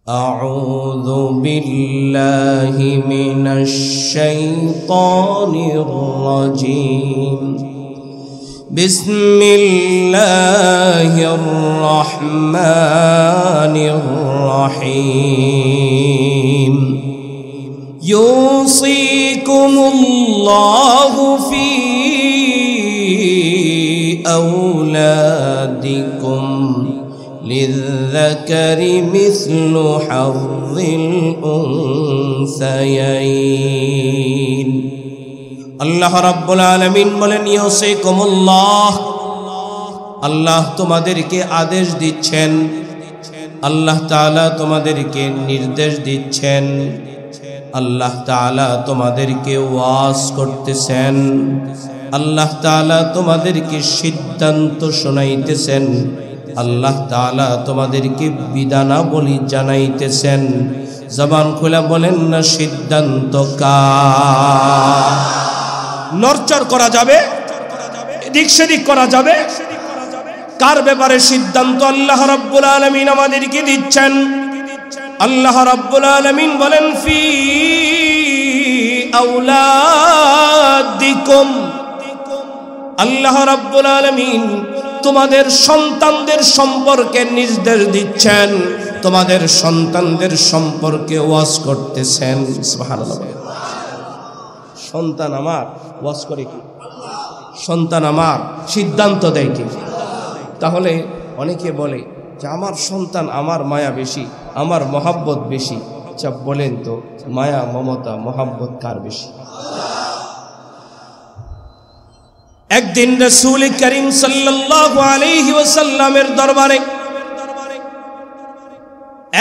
أعوذ بالله من الشيطان الرجيم بسم الله الرحمن الرحيم يوصيكم الله في أولادكم للذكر مثل حظ الأنثيين আল্লাহ রাব্বুল আলামিন বলেন ইউসিকুমুল্লাহ, আল্লাহ তোমাদেরকে আদেশ দিচ্ছেন, আল্লাহ তাআলা তোমাদেরকে নির্দেশ দিচ্ছেন, আল্লাহ তাআলা তোমাদেরকে ওয়াজ করতেছেন, আল্লাহ তাআলা তোমাদেরকে সিদ্ধান্ত শোনাইতেছেন, আল্লাহ তাআলা তোমাদেরকে বিধানাবলী জানাইতেছেন। জবান খুলে বলেন না সিদ্ধান্ত কার? নরচর করা যাবে, এদিক সেদিক করা যাবে, কার ব্যাপারে সিদ্ধান্ত আল্লাহ রাব্বুল আলামিন আমাদেরকে দিচ্ছেন। আল্লাহ রাব্বুল আলামিন বলেন ফি আওলাদিকুম, আল্লাহ রাব্বুল আলামিন তোমাদের সন্তানদের সম্পর্কে নির্দেশ দিচ্ছেন, তোমাদের সন্তানদের সম্পর্কে ওয়াজ করতেছেন। সুবহানাল্লাহ। সন্তান আমার ওয়াজ করে কি? সন্তান আমার সিদ্ধান্ত দেয় কি? তাহলে অনেকে বলে যে আমার সন্তান আমার মায়া বেশি, আমার মহাব্বত বেশি। আচ্ছা বলেন তো মায়া মমতা মহাব্বত কার বেশি? একদিন রাসূল করিম সাল্লাল্লাহু আলাইহি ওয়াসাল্লামের দরবারে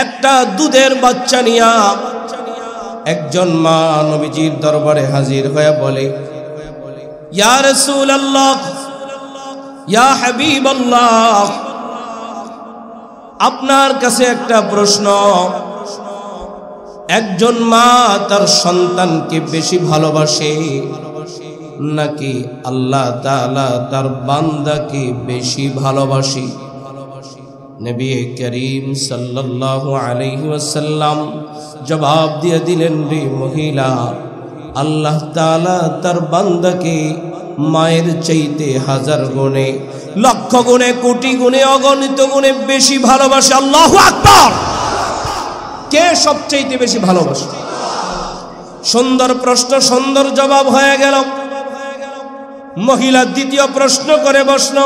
একটা দুধের বাচ্চা নিয়া একজন মা নবীজির দরবারে হাজির হয়ে বলে, ইয়া রাসূলুল্লাহ, ইয়া হাবিবাল্লাহ, আপনার কাছে একটা প্রশ্ন। একজন মা তার সন্তানকে বেশি ভালোবাসে নাকি আল্লাহ তাআলা তার বান্দাকে বেশি ভালোবাসে? নবী করিম সাল্লাল্লাহু আলাইহি ওয়াসাল্লাম জবাব দিয়ে দিলেন, রে মহিলা, আল্লাহ তাআলা তার বান্দাকে মায়ের চাইতে হাজার গুণে, লক্ষ গুণে, কোটি গুণে, অগণিত গুণে বেশি ভালোবাসে। আল্লাহু আকবার। কে সবচাইতে বেশি ভালোবাসে? সুন্দর প্রশ্ন, সুন্দর জবাব হয়ে গেল। মহিলা দ্বিতীয় প্রশ্ন করে বসল,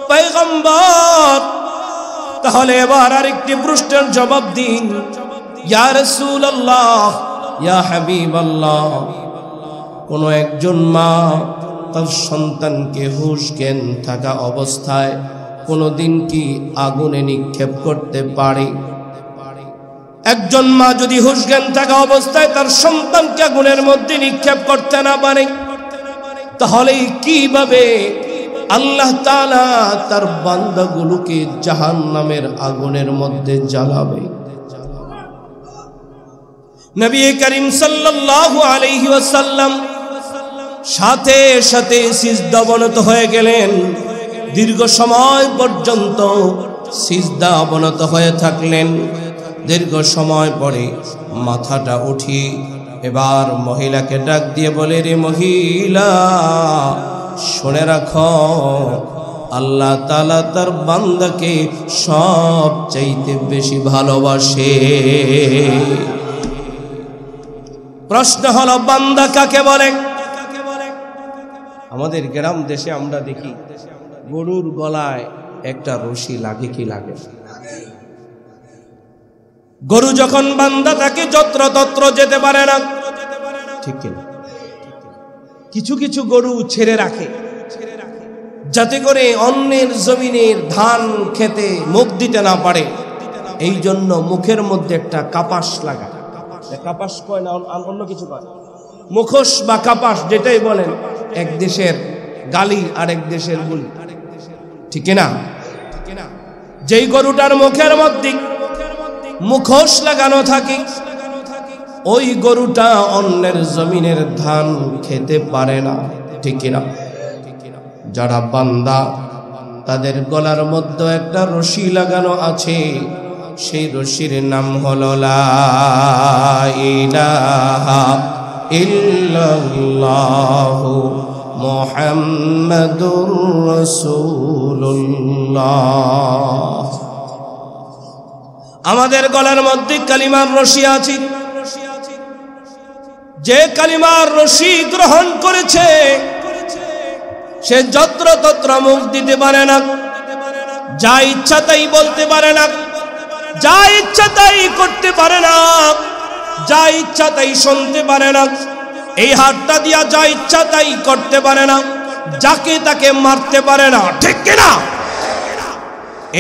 পয়গম্বর তাহলে এবার আরেকটি প্রশ্নের জবাব দিন। ইয়া রাসূলুল্লাহ, ইয়া হাবিবাল্লাহ, কোন একজন মা তার সন্তানকে হুঁশ জ্ঞান থাকা অবস্থায় কোনদিন কি আগুনে নিক্ষেপ করতে পারে? একজন মা যদি হুঁশ জ্ঞান থাকা অবস্থায় তার সন্তানকে আগুনের মধ্যে নিক্ষেপ করতে না পারে, তাহলে কিভাবে আল্লাহ তাআলা তার বান্দাগুলোকে জাহান্নামের আগুনের মধ্যে জ্বালাবে? নবী করিম সাল্লাল্লাহু আলাইহি ওয়াসাল্লাম সাথে সাথে সিজদা অবনত হয়ে গেলেন। দীর্ঘ সময় পর্যন্ত সিজদা অবনত হয়ে থাকলেন। দীর্ঘ সময় পরে মাথাটা উঠি এবার মহিলাকে ডাক দিয়ে বলে, রে মহিলা, শুনে রাখো, আল্লাহ তাআলা তার বান্দাকে সব চাইতে বেশি ভালোবাসে। প্রশ্ন হলো বান্দা কাকে বলে? আমাদের গ্রাম দেশে আমরা দেখি গরুর গলায় একটা রশি লাগে কি লাগে? গরু যখন বান্দা তাকে যত্র তত্র যেতে পারে না, ঠিক কিনা? কিছু কিছু গরু ছেড়ে রাখে যাতে করে অন্যের জমিনের ধান খেতে মুখ দিতে না পারে। এই জন্য মুখের মধ্যে একটা কাপাস লাগা, কাপাস কয় না অন্য কিছু কয়, মুখোশ বা কাপাস যেটাই বলেন, এক দেশের গালি আর এক দেশের বুলি, ঠিক না? যেই গরুটার মুখের মধ্যে মুখোশ লাগানো থাকে ওই গরুটা অন্যের জমিনের ধান খেতে পারে না, ঠিক না? যারা বান্দা তাদের গলার মধ্যে একটা রশি লাগানো আছে, সেই রশির নাম হলো লা ইলাহা ইল্লাল্লাহু মুহাম্মাদুর রাসূলুল্লাহ। আমাদের গলার মধ্যে কালিমার রশি আছে। যে কালিমার রশি গ্রহণ করেছে সে যত্র তত্র মুখ দিতে পারে না, যা ইচ্ছা তাই বলতে পারে না, যা ইচ্ছা তাই করতে পারে না, যা ইচ্ছা তাই শুনতে পারে না, এই হাতটা দিয়া যা ইচ্ছা তাই করতে পারে না, যাকে তাকে মারতে পারে না, ঠিক কিনা?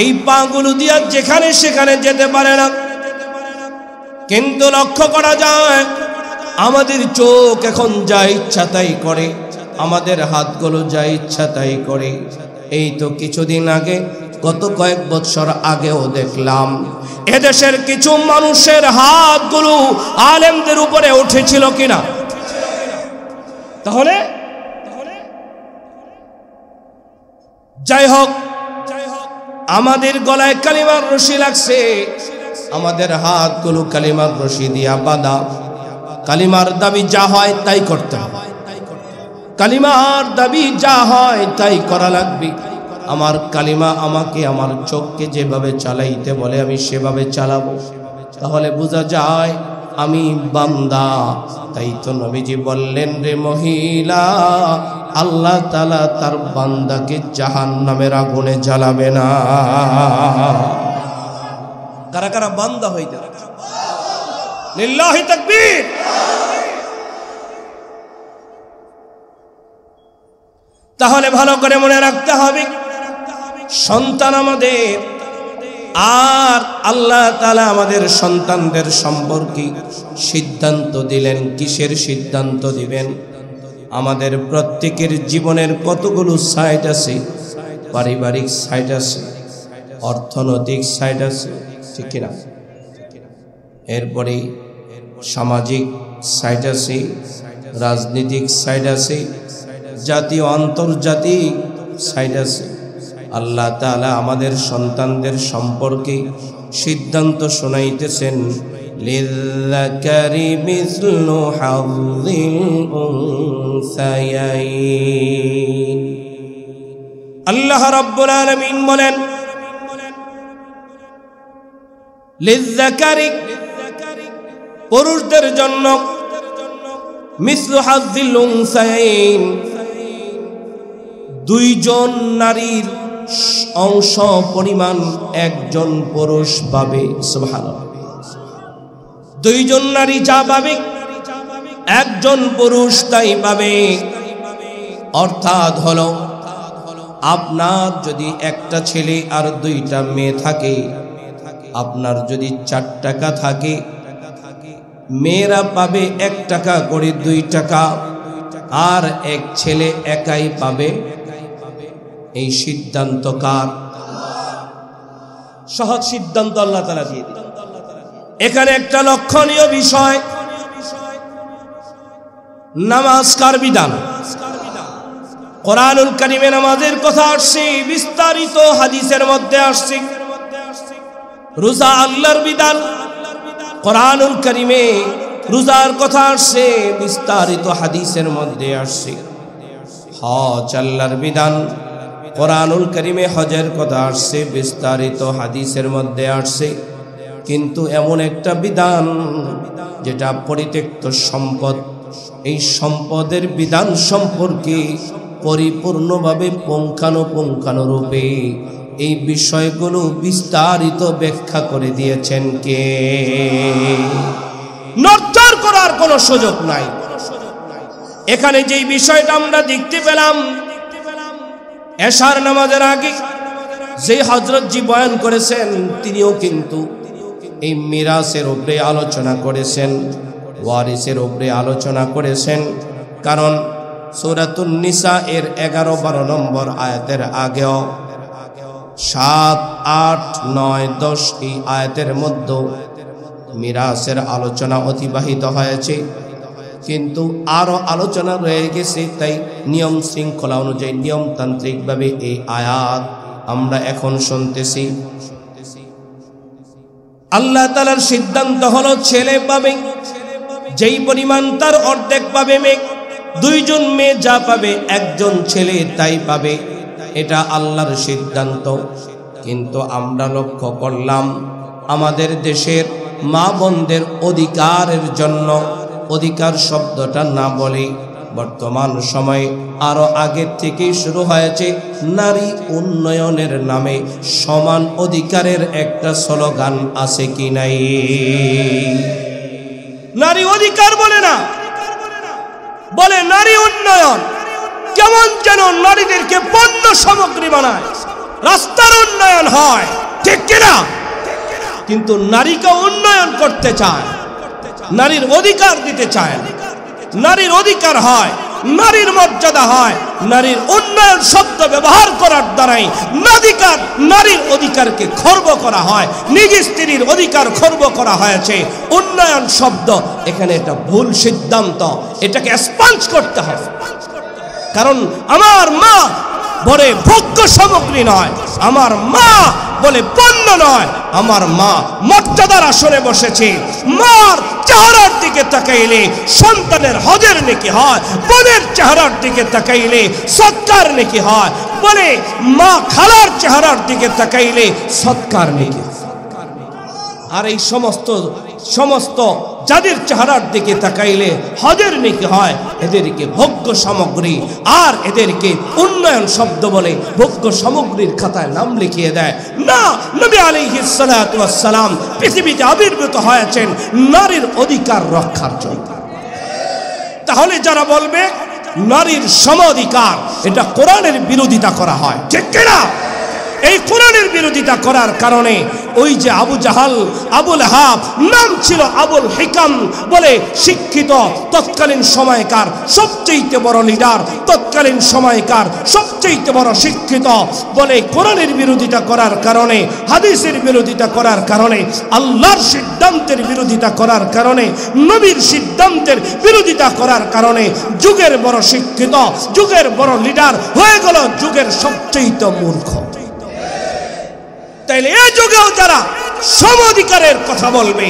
এই পাগুলো দিয়া যেখানে সেখানে যেতে পারে না। কিন্তু লক্ষ্য করা যায় আমাদের চোখ এখন যা ইচ্ছা তাই করে, আমাদের হাতগুলো যা ইচ্ছা তাই করে। এই তো কিছুদিন আগে, গত কয়েক বছর আগেও দেখলাম এদেশের কিছু মানুষের হাতগুলো আলেমদের উপরে উঠেছিল কিনা? তাহলে যাই হোক, আমাদের গলায় কালিমার রশি লাগছে, আমাদের হাতগুলো কালিমার রশি দিয়া বাঁধা। কালিমার দাবি যা হয় তাই করতে হবে, কালিমার দাবি যা হয় তাই করা লাগবে। আমার কালিমা আমাকে আমার চোখকে যেভাবে চালাইতে বলে আমি সেভাবে চালাবো, তাহলে বোঝা যায় আমি বান্দা। তাই তো নবীজি বললেন, রে মহিলা, আল্লাহ তাআলা তার বান্দাকে জাহান্নামের আগুনে জ্বালাবে না। কারা কারা বান্দা হইতে? লিল্লাহি তাকবীর। তাহলে ভালো করে মনে রাখতে হবে, সন্তান আমাদের, আর আল্লাহ তাআলা আমাদের সন্তানদের সম্পর্কে সিদ্ধান্ত দিলেন। কিসের সিদ্ধান্ত দিবেন? আমাদের প্রত্যেকের জীবনের কতগুলো সাইড আছে। পারিবারিক সাইড আছে, অর্থনৈতিক সাইড আছে, ঠিক কিনা? এরপরে সামাজিক সাইড আছে, রাজনৈতিক সাইড আছে, জাতীয় আন্তর্জাতিক সাইড আছে। আল্লাহ তাআলা আমাদের সন্তানদের সম্পর্কে সিদ্ধান্ত শোনাইতেছেন, লিল্লাকারি মিসলু হাযিল উনসায়াইন। আল্লাহ রাব্বুল আলামিন বলেন, লিল্লাকারি পুরুষদের জন্য, মিসলু হাযিল উনসায়াইন দুইজন নারীর অংশ পরিমাণ একজন পুরুষ পাবে। সুবহানাল্লাহ। দুইজন নারী যা পাবে একজন পুরুষ তাই পাবে। অর্থাৎ হলো, আপনার যদি একটা ছেলে আর দুইটা মেয়ে থাকে, আপনার যদি 4 টাকা থাকে, মেয়েরা পাবে 1 টাকা করে 2 টাকা, আর এক ছেলে একাই পাবে। এই সিদ্ধান্ত কার? সহজ সিদ্ধান্ত আল্লাহ তাআলা দিয়ে দিলেন। এখানে একটা লক্ষণীয় বিষয়, নামাজ কার বিধান? কোরআনুল কারীমে নামাজের কথা আসছে, বিস্তারিত হাদিসের মধ্যে আসছে। রোজা আল্লাহর বিধান, কোরআনুল কারীমে রোজার কথা আসছে, বিস্তারিত হাদিসের মধ্যে আসছে। হজ আল্লাহর বিধান, কোরআনুল কারীমে হজের কথা আসছে, বিস্তারিত হাদিসের মধ্যে আসছে। কিন্তু এমন একটা বিধান যেটা পরিত্যক্ত সম্পদ, এই সম্পদের বিধান সম্পর্কে পরিপূর্ণভাবে পুঙ্খানুপুঙ্খানুরূপে এই বিষয়গুলো বিস্তারিত ব্যাখ্যা করে দিয়েছেন কে? নড়চড় করার কোনো সুযোগ নাই। এখানে যেই বিষয়টা আমরা দেখতে পেলাম, এশার নামাজের আগে যে হযরত জি বয়ান করেছেন, তিনিও কিন্তু এই মিরাসের উপরে আলোচনা করেছেন, ওয়ারিসের উপরে আলোচনা করেছেন। কারণ সূরাতুন নিসা এর 11-12 নম্বর আয়াতের আগেও 7, 8, 9, 10 এই আয়াতের মধ্যে মিরাসের আলোচনা অতিবাহিত হয়েছে, কিন্তু আরো আলোচনা রয়ে গেছে। তাই নিয়ম শৃঙ্খলা অনুযায়ী নিয়মতান্ত্রিকভাবে এই আয়াত আমরা এখন শুনতেছি। আল্লাহ তাআলার সিদ্ধান্ত হলো ছেলে পাবে যেই পরিমাণ তার অর্ধেক পাবে মেয়ে, দুইজন মেয়ে যা পাবে একজন ছেলে তাই পাবে, এটা আল্লাহর সিদ্ধান্ত। কিন্তু আমরা লক্ষ্য করলাম আমাদের দেশের মা বোনদের অধিকারের জন্য অধিকার শব্দটা না বলে বর্তমান সময়ে আরো আগের থেকেই শুরু হয়েছে নারী উন্নয়নের নামে সমান অধিকারের একটা স্লোগান আছে কি নাই? নারী অধিকার বলে না, বলে নারী উন্নয়ন। কেমন যেন নারীদেরকে পণ্য সামগ্রী বানায়, রাস্তার উন্নয়ন হয়, ঠিক কিনা? কিন্তু নারীকে উন্নয়ন করতে চায়, নারীর অধিকার দিতে চায়, নারীর অধিকার হয়, নারীর মর্যাদা হয়। নারীর উন্নয়ন শব্দ ব্যবহার করার দ্বারাই নারীর অধিকারকে খর্ব করা হয়, নিজ স্ত্রীর অধিকার খর্ব করা হয়েছে। উন্নয়ন শব্দ এখানে এটা ভুল সিদ্ধান্ত, এটাকে স্পঞ্জ করতে হবে। কারণ আমার মা বলে ভোগ্য সামগ্রী নয়, আমার মা বলে পণ্য নয়, আমার মা মর্যাদার আসনে বসেছে। মার চেহারার দিকে তাকাইলে সন্তানের হজের নেকি হয়, বোনের চেহারার দিকে তাকাইলে সৎকার নেকি হয়, বলে মা খালার চেহারার দিকে তাকাইলে সৎকার নেকি। আর এই সমস্ত যাদের চেহারার দিকে তাকাইলে হজের নেকি হয়, এদেরকে ভোগ্য সামগ্রী আর এদেরকে উন্নয়ন শব্দ বলে ভোগ্য সামগ্রীর খাতায় নাম লিখিয়ে দেয় না। নবী আলাইহিস সালাতু ওয়াস সালাম পৃথিবীতে আবির্ভূত হয়েছেন নারীর অধিকার রক্ষার জন্য। তাহলে যারা বলবে নারীর সমাধিকার, এটা কোরআনের বিরোধিতা করা হয়, ঠিক কিনা? এই কোরআনের বিরোধিতা করার কারণে ওই যে আবু জাহাল, আবু লাহাব, নাম ছিল আবুল হিকাম, বলে শিক্ষিত তৎকালীন সময়কার সবচেয়ে বড় লিডার, তৎকালীন সময়কার সবচেয়ে বড় শিক্ষিত, বলে কোরআনের বিরোধিতা করার কারণে, হাদিসের বিরোধিতা করার কারণে, আল্লাহর সিদ্ধান্তের বিরোধিতা করার কারণে, নবীর সিদ্ধান্তের বিরোধিতা করার কারণে যুগের বড় শিক্ষিত, যুগের বড় লিডার হয়ে গেল যুগের সবচেয়ে মূর্খ। তাইলে এই যুগেও যারা সম অধিকারের কথা বলবে,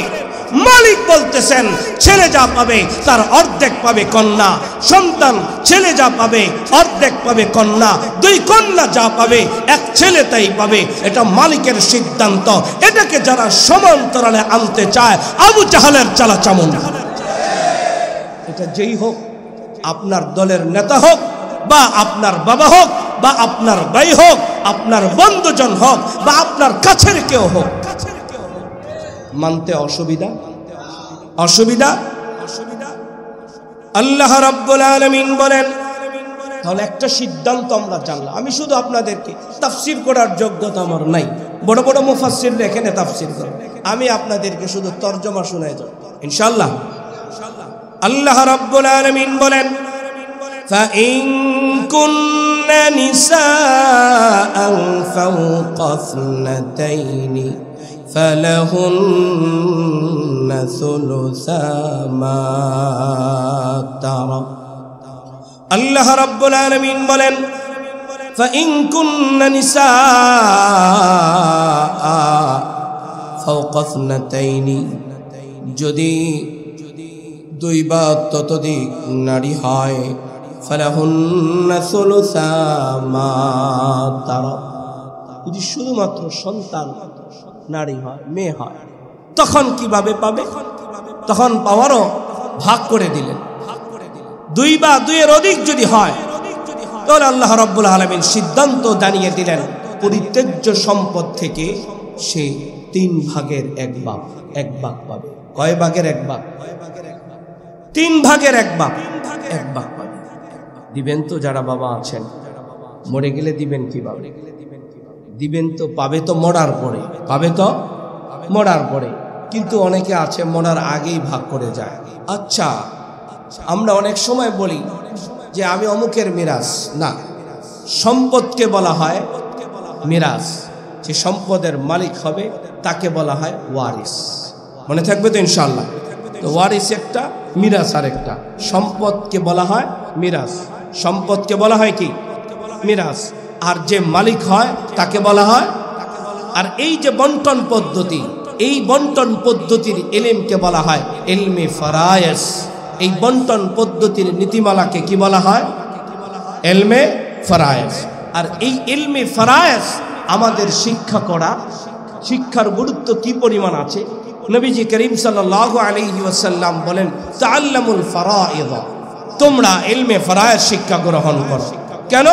মালিক বলতেছেন ছেলে যা পাবে তার অর্ধেক পাবে কন্যা, সন্তান ছেলে যা পাবে অর্ধেক পাবে কন্যা, দুই কন্যা যা পাবে এক ছেলে তাই পাবে, এটা মালিকের সিদ্ধান্ত। এটাকে যারা সমান্তরালে আনতে চায় আবু জাহালের চালা চামুন্ডা। এটা যেই হোক, আপনার দলের নেতা হোক বা আপনার বাবা হোক বা আপনার ভাই হোক, আপনার বন্ধুজন হোক বা আপনার কাছের কেউ হোক, মানতে অসুবিধা। আল্লাহ রাব্বুল আলামিন বলেন, তাহলে একটা সিদ্ধান্ত আমরা জানলাম। আমি শুধু আপনাদেরকে তাফসীর করার যোগ্যতা আমার নাই, বড় বড় মুফাসসিররা এখানে তাফসীর করে, আমি আপনাদেরকে শুধু তরজমা শোনাই যাব ইনশাআল্লাহ। আল্লাহ রাব্বুল আলামিন বলেন, فإن كن نساء فوق اثنتين فلهن ثلثا ما ترك। আল্লাহ রাব্বুল আলামিন বলেন, فإن كن نساء فوق اثنتين, যদি দুই বা ততোধিক নারী হয়, ফালাহুন্না সুলুসা মা তারাক, যদি শুধুমাত্র সন্তান নারী হয়, মেয়ে হয়, তখন কিভাবে পাবে? তখন পাওয়ারও ভাগ করে দিলেন। দুই বা দুইয়ের অধিক যদি হয়, তাহলে আল্লাহ রাব্বুল আলামিন সিদ্ধান্ত জানিয়ে দিলেন, পরিত্যাজ্য সম্পদ থেকে সে 3 ভাগের 1 ভাগ পাবে। কয় ভাগের 1 ভাগ? 3 ভাগের 1 ভাগ পাবে। দিবেন তো যারা বাবা আছেন, মরে গেলে দিবেন কিভাবে? দিবেন তো, পাবে তো মরার পরে, কিন্তু অনেকে আছে মরার আগেই ভাগ করে যায়। আচ্ছা, আমরা অনেক সময় বলি যে আমি অমুকের মিরাস, না, সম্পদকে বলা হয় মিরাস। যে সম্পদের মালিক হবে তাকে বলা হয় ওয়ারিস। মনে থাকবে তো ইনশাআল্লাহ? তো ওয়ারিস একটা, মিরাস আর একটা। সম্পদকে বলা হয় মিরাস, সম্পদকে বলা হয় কি? মিরাস। আর যে মালিক হয় তাকে বলা হয়। আর এই যে বন্টন পদ্ধতি, এই বন্টন পদ্ধতির ইলমকে বলা হয় ইলমে ফারায়েজ। এই বন্টন পদ্ধতির নীতিমালাকে কি বলা হয়? ইলমে ফারায়েজ। আর এই ইলমে ফারায়েজ আমাদের শিক্ষা করা, শিক্ষার গুরুত্ব কি পরিমাণ আছে। নবীজি করিম সাল্লাল্লাহু আলাইহি ওয়াসাল্লাম বলেন, তাআল্লামুল ফারায়েদ, তোমরা ইলমে ফারায়েজ শিক্ষা গ্রহণ করো। কেন?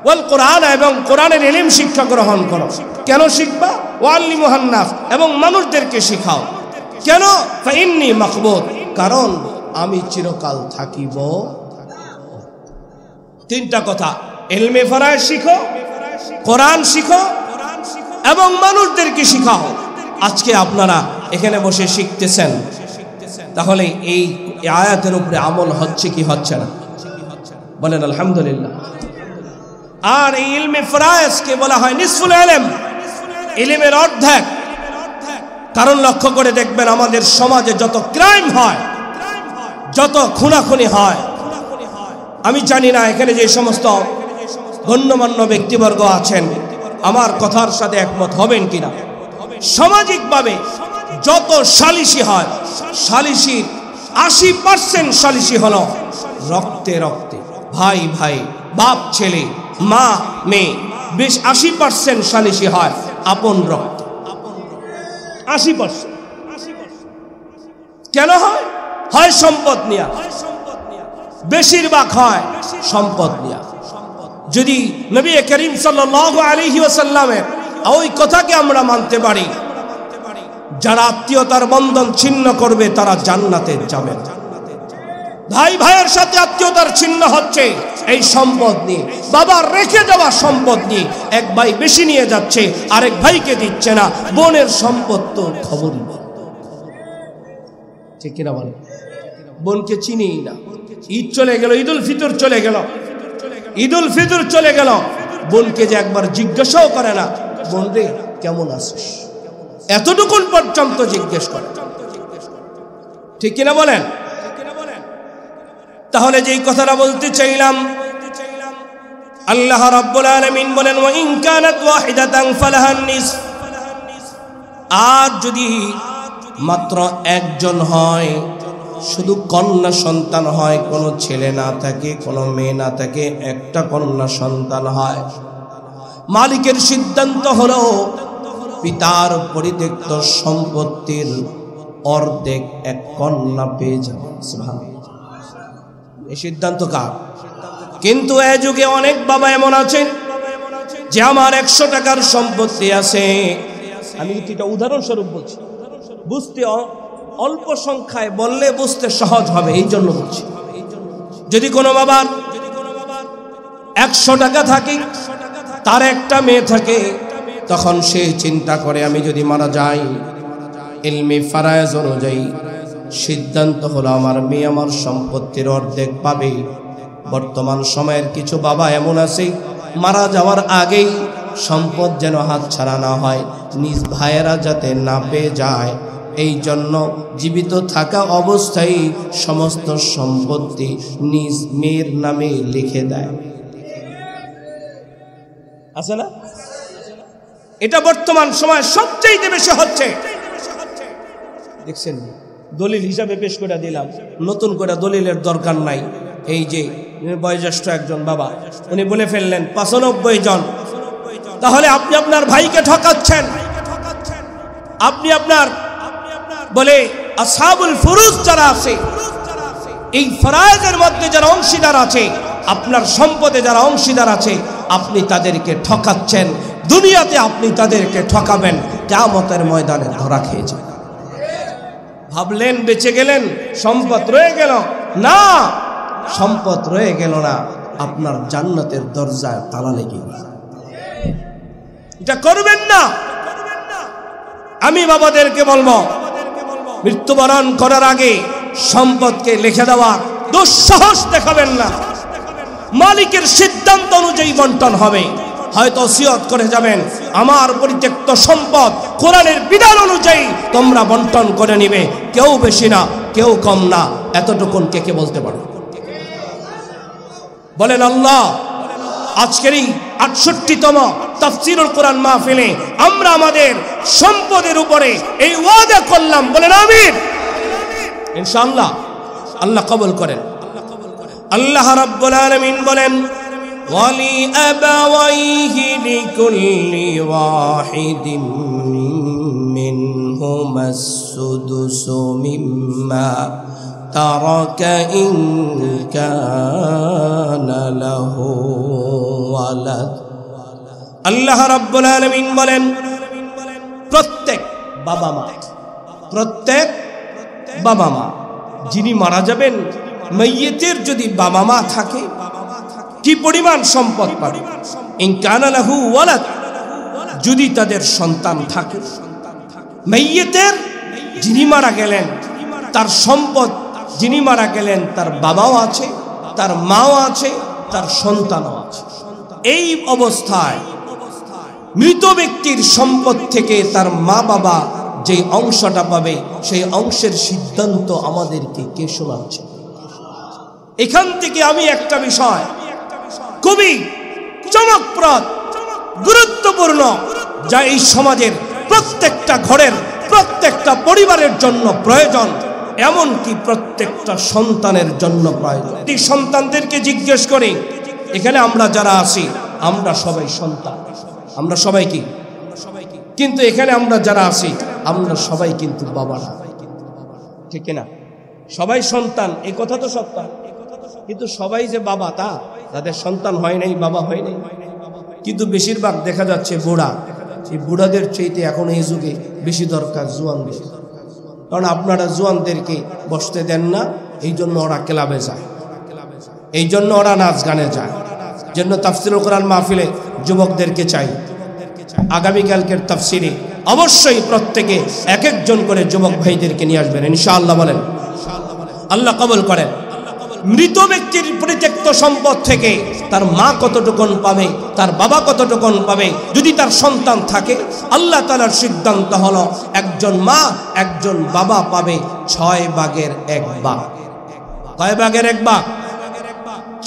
ওয়াল কোরআন, এবং কোরআনের ইলম শিক্ষা গ্রহণ করো। কেন শিখবা? ওয়াল্লিমুহান নাস, এবং মানুষদেরকে শিখাও। কেন? ফাইন্নী মাকবুদ, কারণ আমি চিরকাল থাকিব। তিনটা কথা, ইলমে ফারায়েজ শিখো, কোরআন শিখো, এবং মানুষদেরকে শিখাও। আজকে আপনারা এখানে বসে শিখতেছেন, তাহলে এই আয়াতের উপরে আমল হচ্ছে কি হচ্ছে না? বলেন আলহামদুলিল্লাহ। আর এই ইলমে ফারায়েজকে বলা হয় নিসফুল ইলম, ইলমের অর্ধেক। কারণ লক্ষ্য করে দেখবেন আমাদের সমাজে যত ক্রাইম হয়, যত খুনাখুনি হয়, আমি জানি না এখানে যে সমস্ত গণ্যমান্য ব্যক্তিবর্গ আছেন আমার কথার সাথে একমত হবেন কিনা, সামাজিকভাবে যত সালিশি হয়, সালিশির 80% সালিশি হলো রক্তে রক্তে, ভাই ভাই, বাপ ছেলে, মা মেয়ে, 80% সালিশি হয় আপন রক্ত। 80% কেন হয়? হয় সম্পদ নিয়া, বেশিরভাগ হয় সম্পদ নিয়া। যদি নবী করিম সাল্লাল্লাহু আলাইহি ওয়াসাল্লামের ওই কথাকে আমরা মানতে পারি, যারা আত্মীয়তার বন্ধন ছিন্ন করবে তারা জান্নাতে যাবে। ভাই ভাইয়ের সাথে আত্মীয়তার ছিন্ন হচ্ছে এই সম্পদ নিয়ে, বাবার রেখে যাওয়া সম্পদ নিয়ে। এক ভাই বেশি নিয়ে যাচ্ছে, আরেক ভাইকে দিচ্ছে না। বোনের সম্পদ তো খবরই নেই, ঠিক কিনা বলে? বোনকে চিনি না। ঈদ চলে গেল, ঈদুল ফিতর চলে গেল, ঈদুল ফিতর চলে গেল, বোনকে যে একবার জিজ্ঞাসাও করে না, বোন রে কেমন আছিস, এতটুকুন পর্যন্ত জিজ্ঞেস করে, ঠিক কিনা বলেন? তাহলে যেই কথাটা বলতে চাইলাম, আল্লাহ রাব্বুল আলামিন বলেন, ওয়া ইন কানাত ওয়াহিদাতান ফালাহান নিসফ, আর যদি মাত্র একজন হয়, শুধু কন্যা সন্তান হয়, কোনো ছেলে না থাকে, কোনো মেয়ে না থাকে, একটা কন্যা সন্তান হয়, মালিকের সিদ্ধান্ত হলো পিতার পরিত্যক্ত সম্পত্তির অর্ধেক এক কন্যা পেয়ে যাবে। সুবহানাল্লাহ, এই সিদ্ধান্ত কার? কিন্তু এই যুগে অনেক বাবা এমন আছে যে আমার 100 টাকার সম্পত্তি আছে, আমি কিন্তু এটা উদাহরণস্বরূপ বলছি, বুঝতে অল্প সংখ্যায় বললে বুঝতে সহজ হবে, এই জন্য বলছি। যদি কোনো বাবার 100 টাকা থাকে, তার একটা মেয়ে থাকে, তখন সে চিন্তা করে আমি যদি মারা যাই, ইলমে ফারায়েজ অনুযায়ী সিদ্ধান্ত হলো আমার মেয়ে আমার সম্পত্তির অর্ধেক পাবে। বর্তমান সময়ের কিছু বাবা এমন আছে, মারা যাওয়ার আগেই সম্পদ যেন হাত ছাড়া না হয়, নিজ ভাইয়েরা যাতে না পেয়ে যায়, এই জন্য জীবিত থাকা অবস্থায় সমস্ত সম্পত্তি নিজ মেয়ের নামে লিখে দেয়। আছে না? এটা বর্তমান সময় সবচেয়ে বেশি হচ্ছে। দেখছেন, দলিল হিসাবে পেশ করে দিলাম, নতুন করে দলিলের দরকার নাই। এই যে বয়োজ্যেষ্ঠ একজন বাবা, উনি বলে ফেললেন 95 জন, তাহলে আপনি আপনার ভাইকে ঠকাচ্ছেন। আপনি আপনার বলে আসহাবুল ফুরুজ যারা আছে, এই ফরায়েজের মধ্যে যারা অংশীদার আছে, আপনার সম্পদে যারা অংশীদার আছে, আপনি তাদেরকে ঠকাচ্ছেন। দুনিয়াতে আপনি তাদেরকে ঠকাবেন, কিয়ামতের ময়দানে ধরা খেয়ে যাবেন। ভাবলেন বেঁচে গেলেন, সম্পদ রয়ে গেল না, সম্পদ রয়ে গেল না, আপনার জান্নাতের দরজায় তালা লেগে গেল। এটা করবেন না। আমি বাবাদেরকে বলবো, মৃত্যুবরণ করার আগে সম্পদকে লিখে দেওয়ার দুঃসাহস দেখাবেন না। মালিকের সিদ্ধান্ত অনুযায়ী বন্টন হবে। হয়তো ওসিয়ত করে যাবেন, আমার পরিত্যক্ত সম্পদ কোরআনের বিধান অনুযায়ী তোমরা বন্টন করে নিবে, কেউ বেশি না, কেউ কম না, এতটুকুন কে বলতে পারে? বলেন আল্লাহ। আজকের এই 68তম তাফসীরুল কোরআন মাহফিলে আমরা আমাদের সম্পদের উপরে এই ওয়াদা করলাম, বলেন আমিন। ইনশাআল্লাহ আল্লাহ কবুল করেন। আল্লাহ রাব্বুল আলামিন বলেন, ওয়ালি আবাওয়াইহি লিকুল্লি ওয়াহিদিন মিনহুমাস সুদুসু মিম্মা তারাকা ইন কানা লাহু ওয়ালাদ। আল্লাহ রাব্বুল আলামিন বলেন, প্রত্যেক বাবা মা যিনি মারা যাবেন, মাইয়িতের যদি বাবা মা থাকে কি পরিমাণ সম্পদ পাবে? ইন কানা লাহু ওয়ালাদ, যদি তাদের সন্তান থাকে। মাইয়িতের যিনি মারা গেলেন তার সম্পদ, যিনি মারা গেলেন তার বাবাও আছে, তার মাও আছে, তার সন্তানও আছে। এই অবস্থায় মৃত ব্যক্তির সম্পদ থেকে তার মা বাবা যে অংশটা পাবে, সেই অংশের সিদ্ধান্ত আমাদেরকে কে শোনাচ্ছে? এখান থেকে আমি একটা বিষয় খুবই চমকপ্রদ, গুরুত্বপূর্ণ, যা এই সমাজের প্রত্যেকটা ঘরের, প্রত্যেকটা পরিবারের জন্য প্রয়োজন, এমনকি প্রত্যেকটা সন্তানের জন্য প্রয়োজন। এই সন্তানদেরকে জিজ্ঞেস করি, এখানে আমরা যারা আছি আমরা সবাই সন্তান, আমরা সবাই কি? কিন্তু এখানে আমরা যারা আছি আমরা সবাই কিন্তু বাবা না, ঠিক না? সবাই সন্তান, এই কথা তো সত্য, কিন্তু সবাই যে বাবা তা, তাদের সন্তান হয় নাই, বাবা হয় নাই। কিন্তু বেশিরভাগ দেখা যাচ্ছে বুড়া, এই বুড়াদের চাইতে এখন এই যুগে বেশি দরকার জোয়ানদের, কারণ আপনারা জোয়ানদেরকে বসতে দেন না, এই জন্য ওরা ক্লাবে যায়, এই জন্য ওরা নাচ গানে যায়। জন্য তাফসীরুল কোরআন মাহফিলে যুবকদেরকে চাই, আগামীকালকের তাফসীরে অবশ্যই প্রত্যেকে এক একজন করে যুবক ভাইদেরকে নিয়ে আসবেন ইনশাআল্লাহ। বলেন আল্লাহ কবুল করেন। মৃত ব্যক্তির পরিত্যক্ত সম্পদ থেকে তার মা কতটুকুন পাবে, তার বাবা কতটুকুন পাবে, যদি তার সন্তান থাকে, আল্লাহ তাআলার সিদ্ধান্ত হলো একজন মা একজন বাবা পাবে 6 ভাগের 1 ভাগ। কয় ভাগের 1 ভাগ?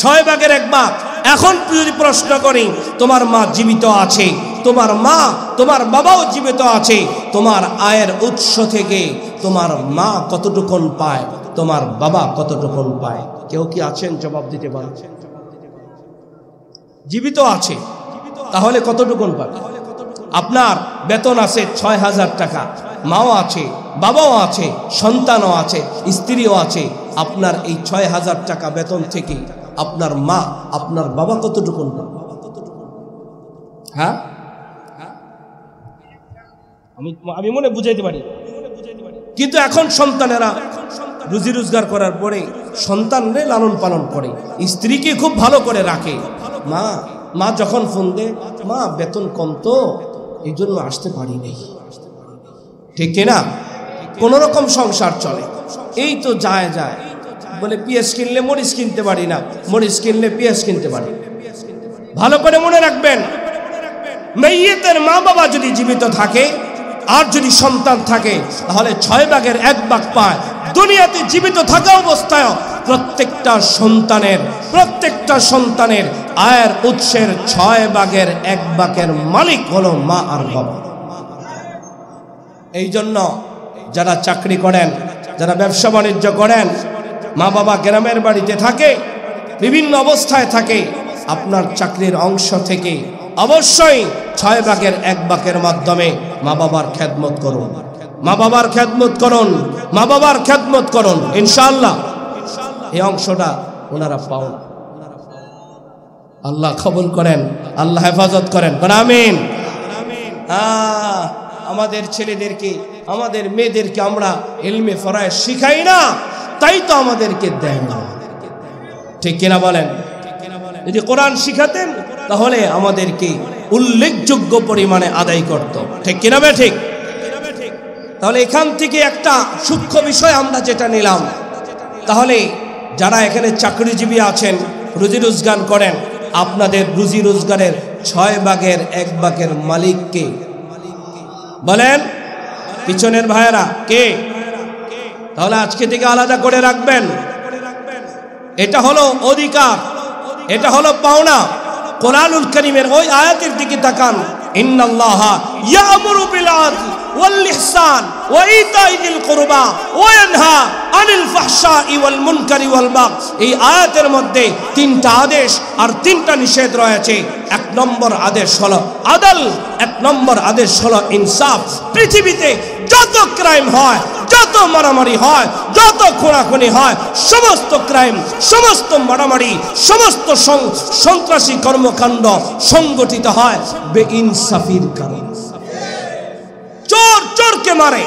6 ভাগের 1 ভাগ। এখন যদি প্রশ্ন করি, তোমার মা জীবিত আছে, তোমার মা তোমার বাবাও জীবিত আছে, তোমার আয়ের উৎস থেকে তোমার মা কতটুকুন পায়, তোমার বাবা কতটুকুন পায়? কেউ কি আছেন জবাব দিতে পারেন? জীবিত আছে, তাহলে কতটুকুন পাবে? আপনার বেতন আছে 6,000 টাকা, মাও আছে, বাবাও আছে, সন্তানও আছে, স্ত্রীও আছে। আপনার এই 6,000 টাকা বেতন থেকে আপনার মা আপনার বাবা কতটুকুন পাবে? হ্যাঁ, আমি মনে বুঝাইতে পারি। কিন্তু এখন সন্তানেরা রুজি রোজগার করার পরে সন্তানরে লালন পালন করে, স্ত্রীকে খুব ভালো করে রাখে। মা যখন ফোন দেয়, মা বেতন কম তো এই জন্য আসতে পারি নাই, ঠিক কিনা? কোন রকম সংসার চলে, এই তো যায় বলে পেঁয়াজ কিনলে মরিচ কিনতে পারি না, মরিচ কিনলে পেঁয়াজ কিনতে পারি। ভালো করে মনে রাখবেন, মাইয়িতের মা বাবা যদি জীবিত থাকে আর যদি সন্তান থাকে, তাহলে 6 ভাগের 1 ভাগ পায়। দুনিয়াতে জীবিত থাকা অবস্থায় প্রত্যেকটা সন্তানের আয়ের উৎসের 6 ভাগের 1 ভাগের মালিক হলো মা আর বাবা। এই জন্য যারা চাকরি করেন, যারা ব্যবসা বাণিজ্য করেন, মা বাবা গ্রামের বাড়িতে থাকে, বিভিন্ন অবস্থায় থাকে, আপনার চাকরির অংশ থেকে অবশ্যই 6 ভাগের 1 ভাগের মাধ্যমে মা বাবার খেদমত করুন, মা বাবার খেদমত করুন, মা বাবার খেদমত করুন। ইনশাআল্লাহ এই অংশটা ওনারা পাউন। আল্লাহ কবুল করেন, আল্লাহ হেফাজত করেন, আমিন। আমাদের ছেলেদেরকে, আমাদের মেয়েদেরকে আমরা ইলমে ফরায়েজ শিখাই না, তাই তো আমাদেরকে দেয় না, ঠিক কিনা বলেন? যদি কোরআন শিখাতেন তাহলে আমাদেরকে উল্লেখযোগ্য পরিমাণে আদায় করত, ঠিক কিনা? ঠিক। তাহলে এখান থেকে একটা সূক্ষ্ম বিষয় আমরা যেটা নিলাম, তাহলে যারা এখানে চাকরিজীবী আছেন, রুজি রোজগার করেন, আপনাদের রুজি রোজগারের 6 ভাগের 1 ভাগের মালিক কে? বলেন পিছনের ভাইয়েরা, কে? তাহলে আজকে থেকে আলাদা করে রাখবেন, এটা হলো অধিকার, এটা হলো পাওনা। কোরআনুল কারীমের ওই আয়াতের দিকে তাকান, ইন্নাল্লাহা ইয়া'মুরু বিল আদল ওয়াল ইহসান ওয়া ইতাই যিল কুরবা ওয়া ইয়ানহা আনিল ফাহশাই ওয়াল মুনকারি ওয়াল বাগয়। এই আয়াতের মধ্যে তিনটা আদেশ আর তিনটা নিষেধ রয়েছে। এক নম্বর আদেশ হলো আদল, এক নম্বর আদেশ হলো ইনসাফ। পৃথিবীতে যত ক্রাইম হয়, যত মারামারি হয়, যত খুনাখুনি হয়, সমস্ত ক্রাইম, সমস্ত মারামারি, সমস্ত সন্ত্রাসী কর্মকাণ্ড সংগঠিত হয় বেইনসাফির কারণে। চোর চোরকে মারে,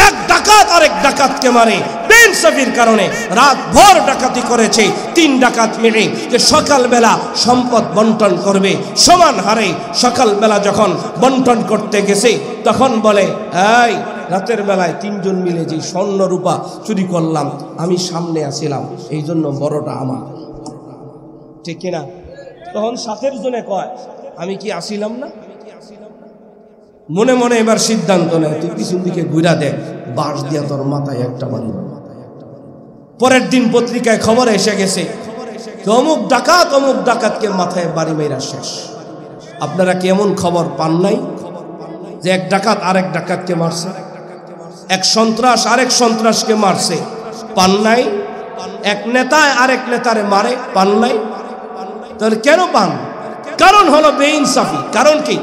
এক ডাকাত আরেক ডাকাতকে মারে বেইনসাফির কারণে। রাত ভর ডাকাতি করেছে, 3 ডাকাত মিলে যে সকালবেলা সম্পদ বন্টন করবে সমান হারে। সকালবেলা যখন বন্টন করতে গেছে তখন বলে, এই রাতের বেলায় 3 জন মিলে যে স্বর্ণ রূপা চুরি করলাম, আমি সামনে আসিলাম, এই জন্য বড়টা আমার, ঠিক কিনা? তখন সাথের জনে কয়, আমি কি আসিলাম না? মনে মনে এবার সিদ্ধান্ত নেয়, তুই পিছন দিকে ঘুরা দেখ, বাঁশ দিয়া তোর মাথায় একটা বাড়ি। পরের দিন পত্রিকায় খবর এসে গেছে, অমুক ডাকাতকে মাথায় বাড়ি মেরা শেষ। আপনারা কি এমন খবর পান নাই যে এক ডাকাত আরেক ডাকাতকে মারছে, এক সন্ত্রাস আরেক সন্ত্রাসকে মারছে? পান নাই? এক নেতা আরেক নেতারে মারে, পান নাই? তাহলে কেন পান? কারণ হলো বেইনসাফি। কারণ কি?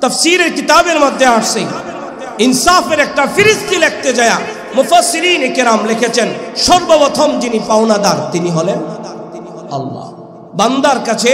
তাফসীরের কিতাবের মধ্যে আসছে, ইনসাফের একটা ফিরিস্তি লিখতে যায় মুফাসসিরিন কেরাম লিখেছেন, সর্বপ্রথম যিনি পাওনাদার তিনি হলেন আল্লাহ। বান্দার কাছে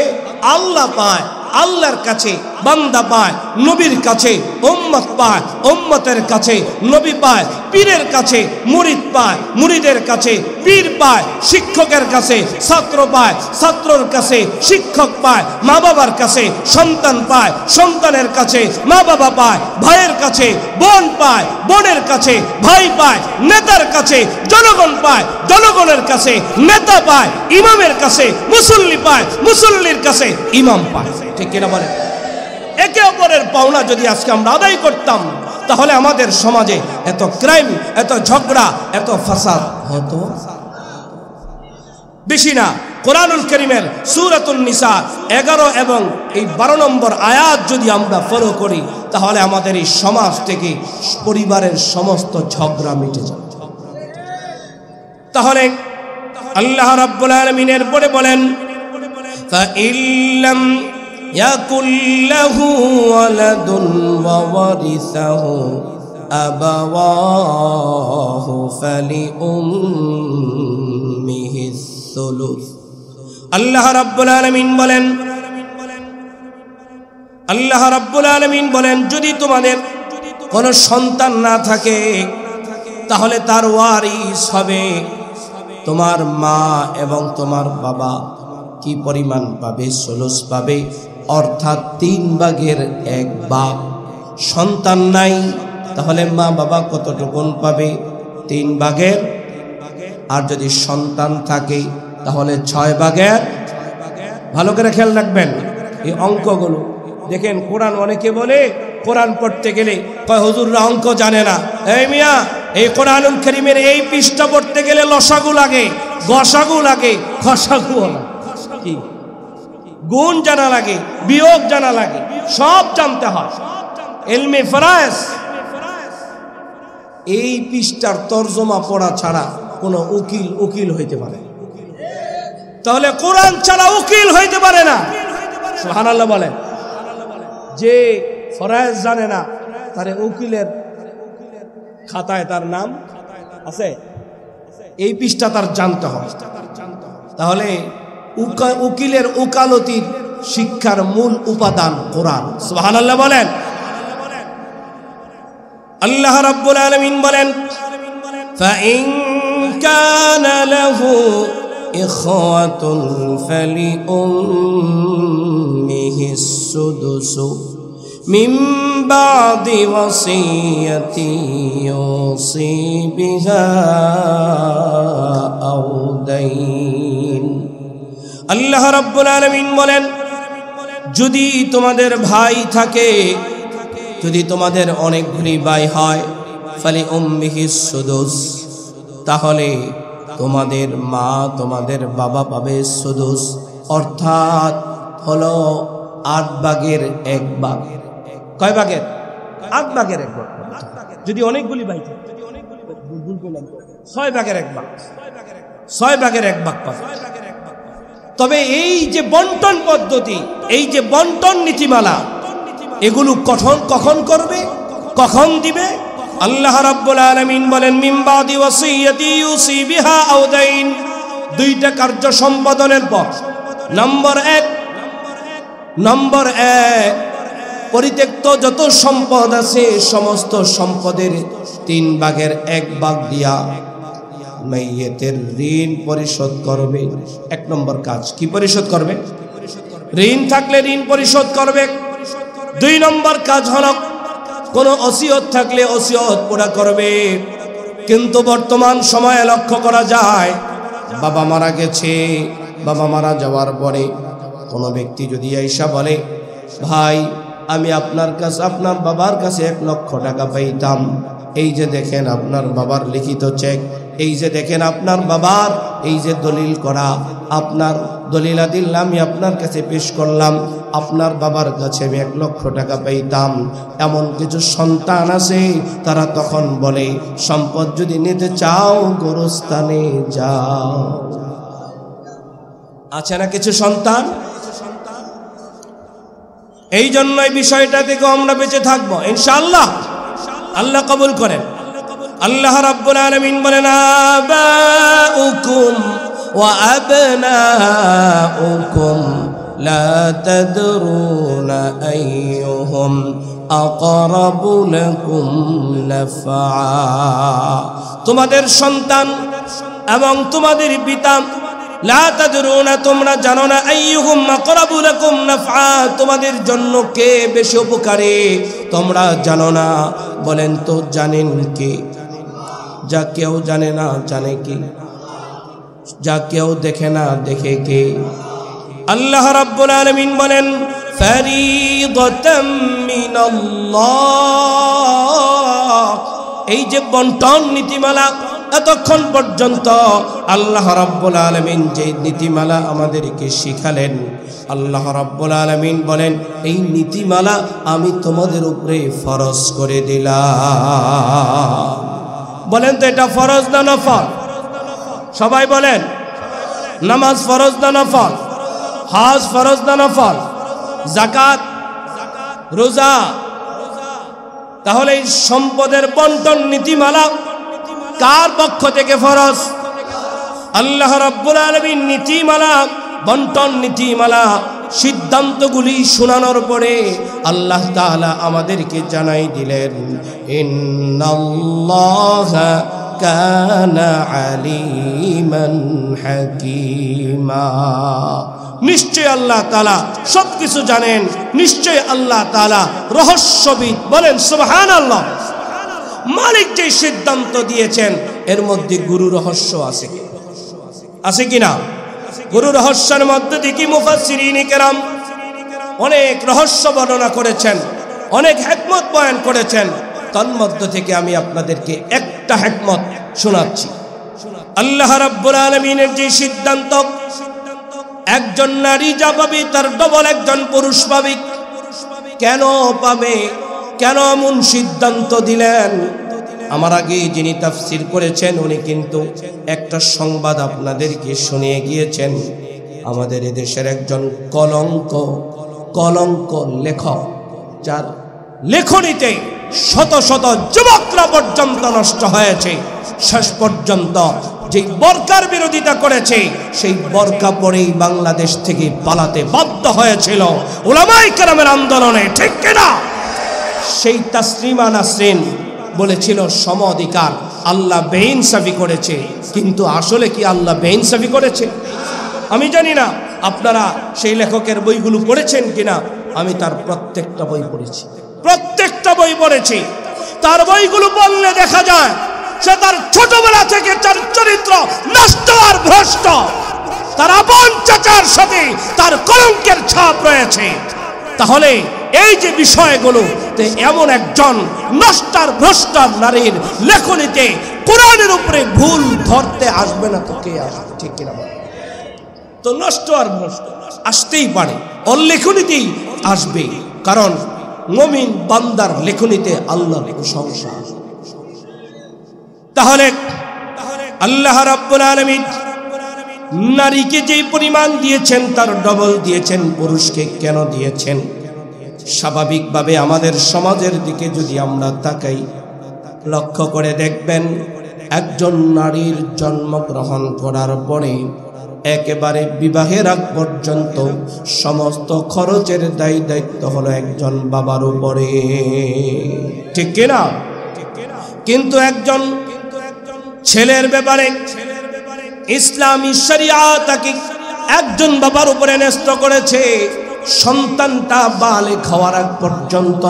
আল্লাহ পায়, আল্লাহর কাছে বান্দা পায়, নবীর কাছে উম্মত পায়, উম্মতের কাছে নবী পায়, পীরের কাছে মুরিদ পায়, মুরিদের কাছে পীর পায়, শিক্ষকের কাছে ছাত্র পায়, ছাত্রর কাছে শিক্ষক পায়, মা বাবার কাছে সন্তান পায়, সন্তানের কাছে মা বাবা পায়, ভাইয়ের কাছে বোন পায়, বোনের কাছে ভাই পায়, নেতার কাছে জনগণ পায়, জনগণের কাছে নেতা পায়, ইমামের কাছে মুসল্লি পায়, মুসল্লির কাছে ইমাম পায়, ঠিক কিনা বলেন? একে অপরের পাওনা যদি আজকে আমরা আদায় করতাম, তাহলে আমাদের সমাজে এত ক্রাইম, এত ঝগড়া, এত ফাসাদ হতো বেশি না। কোরআনুল কারীমের সূরাতুন নিসা 11 এবং এই 12 নম্বর আয়াত যদি আমরা ফলো করি, তাহলে আমাদের এই সমাজ থেকে পরিবারের সমস্ত ঝগড়া মিটে যাবে। তাহলে আল্লাহ রাব্বুল আলামিন এরপরে বলেন, ফাইল্লাম يَكُنْ لَهُ وَلَدٌ وَوَرِثَهُ أَبَوَاهُ فَلِأُمِّهِ الثُّلُثُ। আল্লাহ রাব্বুল আলামিন বলেন, আল্লাহ রাব্বুল আলামিন বলেন, যদি তোমাদের কোনো সন্তান না থাকে তাহলে তার ওয়ারিস হবে তোমার মা এবং তোমার বাবা। কি পরিমাণ পাবে? সুলুস পাবে, অর্থাৎ 3 ভাগের 1 ভাগ। সন্তান নাই তাহলে মা বাবা কতটুকুন পাবে? 3 ভাগের। আর যদি সন্তান থাকে তাহলে 6 ভাগের। ভালো করে খেয়াল রাখবেন এই অঙ্কগুলো। দেখেন কোরআন অনেকে বলে কোরআন পড়তে গেলে কয় হুজুররা অঙ্ক জানে না। এই মিয়া, এই কোরআনুল কারীমের এই পৃষ্ঠা পড়তে গেলে লসাগু লাগে, গসাগু লাগে, খসাগু লাগে, কি গুণ জানা লাগে, বিয়োগ জানা লাগে, সব জানতে হয়। ইলমে ফরায়েজ। এই পৃষ্ঠার তরজমা পড়া ছাড়া কোনো উকিল হইতে পারে? তাহলে কোরআন ছাড়া উকিল হইতে পারে না। সুবহানাল্লাহ বলেন। যে ফরায়েজ জানে না তারে উকিলের খাতায় তার নাম আছে? এই পৃষ্ঠা তার জানতে হয়। তাহলে উকিলের উকালতির শিক্ষার মূল উপাদান কোরআন। সুবহানাল্লাহ বলেন। আল্লাহ রাব্বুল আলামিন বলেন, ফাইন কানা লাহু ইখওয়াতুন ফালিউম্মিহিস সুদুসু মিন বাদি ওয়াসিয়াতি ইউসি বিহা আও দাইন। আল্লাহ রাব্বুল আলামিন বলেন, যদি তোমাদের ভাই থাকে, যদি তোমাদের অনেকগুলি ভাই হয়, ফালি উম্মিহিস সুদুস, তাহলে তোমাদের মা তোমাদের বাবা পাবে সুদুস, অর্থাৎ হলো 8 ভাগের 1 ভাগ। কয় ভাগের? 8 ভাগের 1 ভাগ। যদি অনেকগুলি ভাই থাকে, 6 ভাগের 1 ভাগ, 6 ভাগের 1 ভাগ পাবে। তবে এই যে বন্টন পদ্ধতি, এই যে বন্টন নীতিমালা, এগুলো কখন করবে, কখন দিবে? আল্লাহ রাব্বুল আলামিন বলেন মিন বাদি ওয়াসিয়াতি ইউসি বিহা আও দাইন, 2টা কার্য সম্পাদনের পর। নম্বর 1, পরিত্যক্ত যত সম্পদ আছে সমস্ত সম্পদের 3 ভাগের 1 ভাগ দিয়া মাইয়েতের ঋণ পরিশোধ করবে। 1 নম্বর কাজ কি পরিশোধ করবে? ঋণ থাকলে ঋণ পরিশোধ করবে। 2 নম্বর কাজ হলো কোন ওসিয়ত থাকলে ওসিয়ত পুরা করবে। কিন্তু বর্তমান সময়ে লক্ষ্য করা যায়, বাবা মারা গেছে, বাবা মারা যাওয়ার পরে কোন ব্যক্তি যদি আইসা বলে, ভাই আমি আপনার কাছে, আপনার বাবার কাছে 1 লক্ষ টাকা পাইতাম, এই যে দেখেন আপনার বাবার লিখিত চেক, এই যে দেখেন আপনার বাবার এই যে দলিল করা, আপনার দলিলাদিল আমি আপনার কাছে পেশ করলাম, আপনার বাবার কাছে আমি 1 লক্ষ টাকা পাইতাম। এমন কিছু সন্তান আছে, তারা তখন বলে, সম্পদ যদি নিতে চাও গোরস্থানে যাও। আছে না কিছু সন্তান? এই জন্যই বিষয়টা থেকে আমরা বেঁচে থাকবো ইনশাআল্লাহ, আল্লাহ কবুল করেন। আল্লাহ রাব্বুল আলামিন বলেন আবাউকুম ওয়া আবনাউকুম লা তাদরুনা আইয়ুহুম আকরাবু লাকুম নাফআ। তোমাদের সন্তান এবং তোমাদের পিতা, লা তাদরুনা তোমরা জানো না, আইয়ুহুম আকরাবু লাকুম নাফআ তোমাদের জন্য কে বেশি উপকারী তোমরা জানো না। বলেন তো জানেন কে? যা কেউ জানে না জানে কে? যা কেউ দেখে না দেখে কে? আল্লাহ রাব্বুল আলামিন বলেন ফারিদাতাম মিনাল্লাহ। এই যে বন্টন নীতিমালা, এতক্ষণ পর্যন্ত আল্লাহ রাব্বুল আলামিন যে নীতিমালা আমাদেরকে শিখালেন, আল্লাহ রাব্বুল আলামিন বলেন এই নীতিমালা আমি তোমাদের উপরে ফরজ করে দিলাম। বলেন তো এটা ফরজ না নফল? সবাই বলেন, নামাজ ফরজ না নফল? হজ ফরজ না নফল? যাকাত, রোজা? তাহলে এই সম্পদের বন্টন নীতিমালা কার পক্ষ থেকে ফরজ? আল্লাহ রাব্বুল আলামিন নীতিমালা, বন্টন নীতিমালা, সিদ্ধান্তগুলি শোনানোর পরে আল্লাহ তাআলা আমাদেরকে জানাই দিলেন ইন্নাল্লাহা কানা আলিমান হাকীমা। নিশ্চয় আল্লাহ তাআলা সবকিছু জানেন, নিশ্চয় আল্লাহ তাআলা রহস্যবিদ। বলেন সুবহানাল্লাহ। মালিক যে সিদ্ধান্ত দিয়েছেন এর মধ্যে গুরু রহস্য আছে কি? আছে কিনা? গুরু রহস্যের মধ্যে দেখি মুফাসসিরিনে কেরাম অনেক রহস্য বর্ণনা করেছেন, অনেক হিকমত বয়ান করেছেন। তন্মধ্য থেকে আমি আপনাদেরকে একটা হিকমত শোনাচ্ছি। আল্লাহ রাব্বুল আলামিনের যে সিদ্ধান্ত, একজন নারী যা পাবে তার ডবল একজন পুরুষ পাবে। কেন পাবে? কেন এমন সিদ্ধান্ত দিলেন? আমার আগে যিনি তাফসীর করেছেন উনি কিন্তু একটা সংবাদ আপনাদেরকে শুনিয়ে গিয়েছেন। আমাদের এদেশের একজন কলঙ্ক লেখক, যার লেখনীতে শত শত যুবকরা পর্যন্ত নষ্ট হয়েছে, শেষ পর্যন্ত যে বোরকার বিরোধিতা করেছে সেই বোরকা পরেই বাংলাদেশ থেকে পালাতে বাধ্য হয়েছিল উলামায়ে কেরামের আন্দোলনে, ঠিক কিনা? সেই তাসলিমা নাসরিন বলেছিল সম অধিকার, আল্লাহ বেইনসাফি করেছে। কিন্তু আসলে কি আল্লাহ বেইনসাফি করেছে? আমি জানি না আপনারা সেই লেখকের বইগুলো পড়েছেন কিনা। আমি তার প্রত্যেকটা বই পড়েছি, প্রত্যেকটা বই পড়েছি। তার বইগুলো পড়লে দেখা যায় সে তার ছোটবেলা থেকে তার চরিত্র নষ্ট আর ভ্রষ্ট। তার আপন চাচার সাথে তার কলঙ্কের ছাপ রয়েছে। তাহলে এই যে বিষয়গুলো, এমন একজন নষ্টার ভ্রষ্টার নারীর লেখনীতে কোরআনের উপরে ভুল ধরতে আসবে না তো কে আসবে? ঠিক কিনা? তো নষ্ট আর ভ্রষ্ট আসতেই পারে, ওর লেখনীতেই আসবে, কারণ মুমিন বান্দার লেখনীতে আল্লাহর প্রশংসা। তাহলে আল্লাহ রাব্বুল আলামিন নারীকে যে পরিমাণ দিয়েছেন তার ডবল দিয়েছেন পুরুষকে। কেন দিয়েছেন? স্বাভাবিকভাবে আমাদের সমাজের দিকে যদি আমরা তাকাই, লক্ষ্য করে দেখবেন একজন নারীর জন্মগ্রহণ করার পরে একেবারে বিবাহের আগ পর্যন্ত সমস্ত খরচের দায় দায়িত্ব হলো একজন বাবার উপরে, ঠিক কিনা? কিন্তু একজন ছেলের ব্যাপারে ইসলামী শরিয়াত তাকে একজন বাবার উপরে ন্যস্ত করেছে। সন্তানটা বালেগ হওয়ার আগ পর্যন্ত,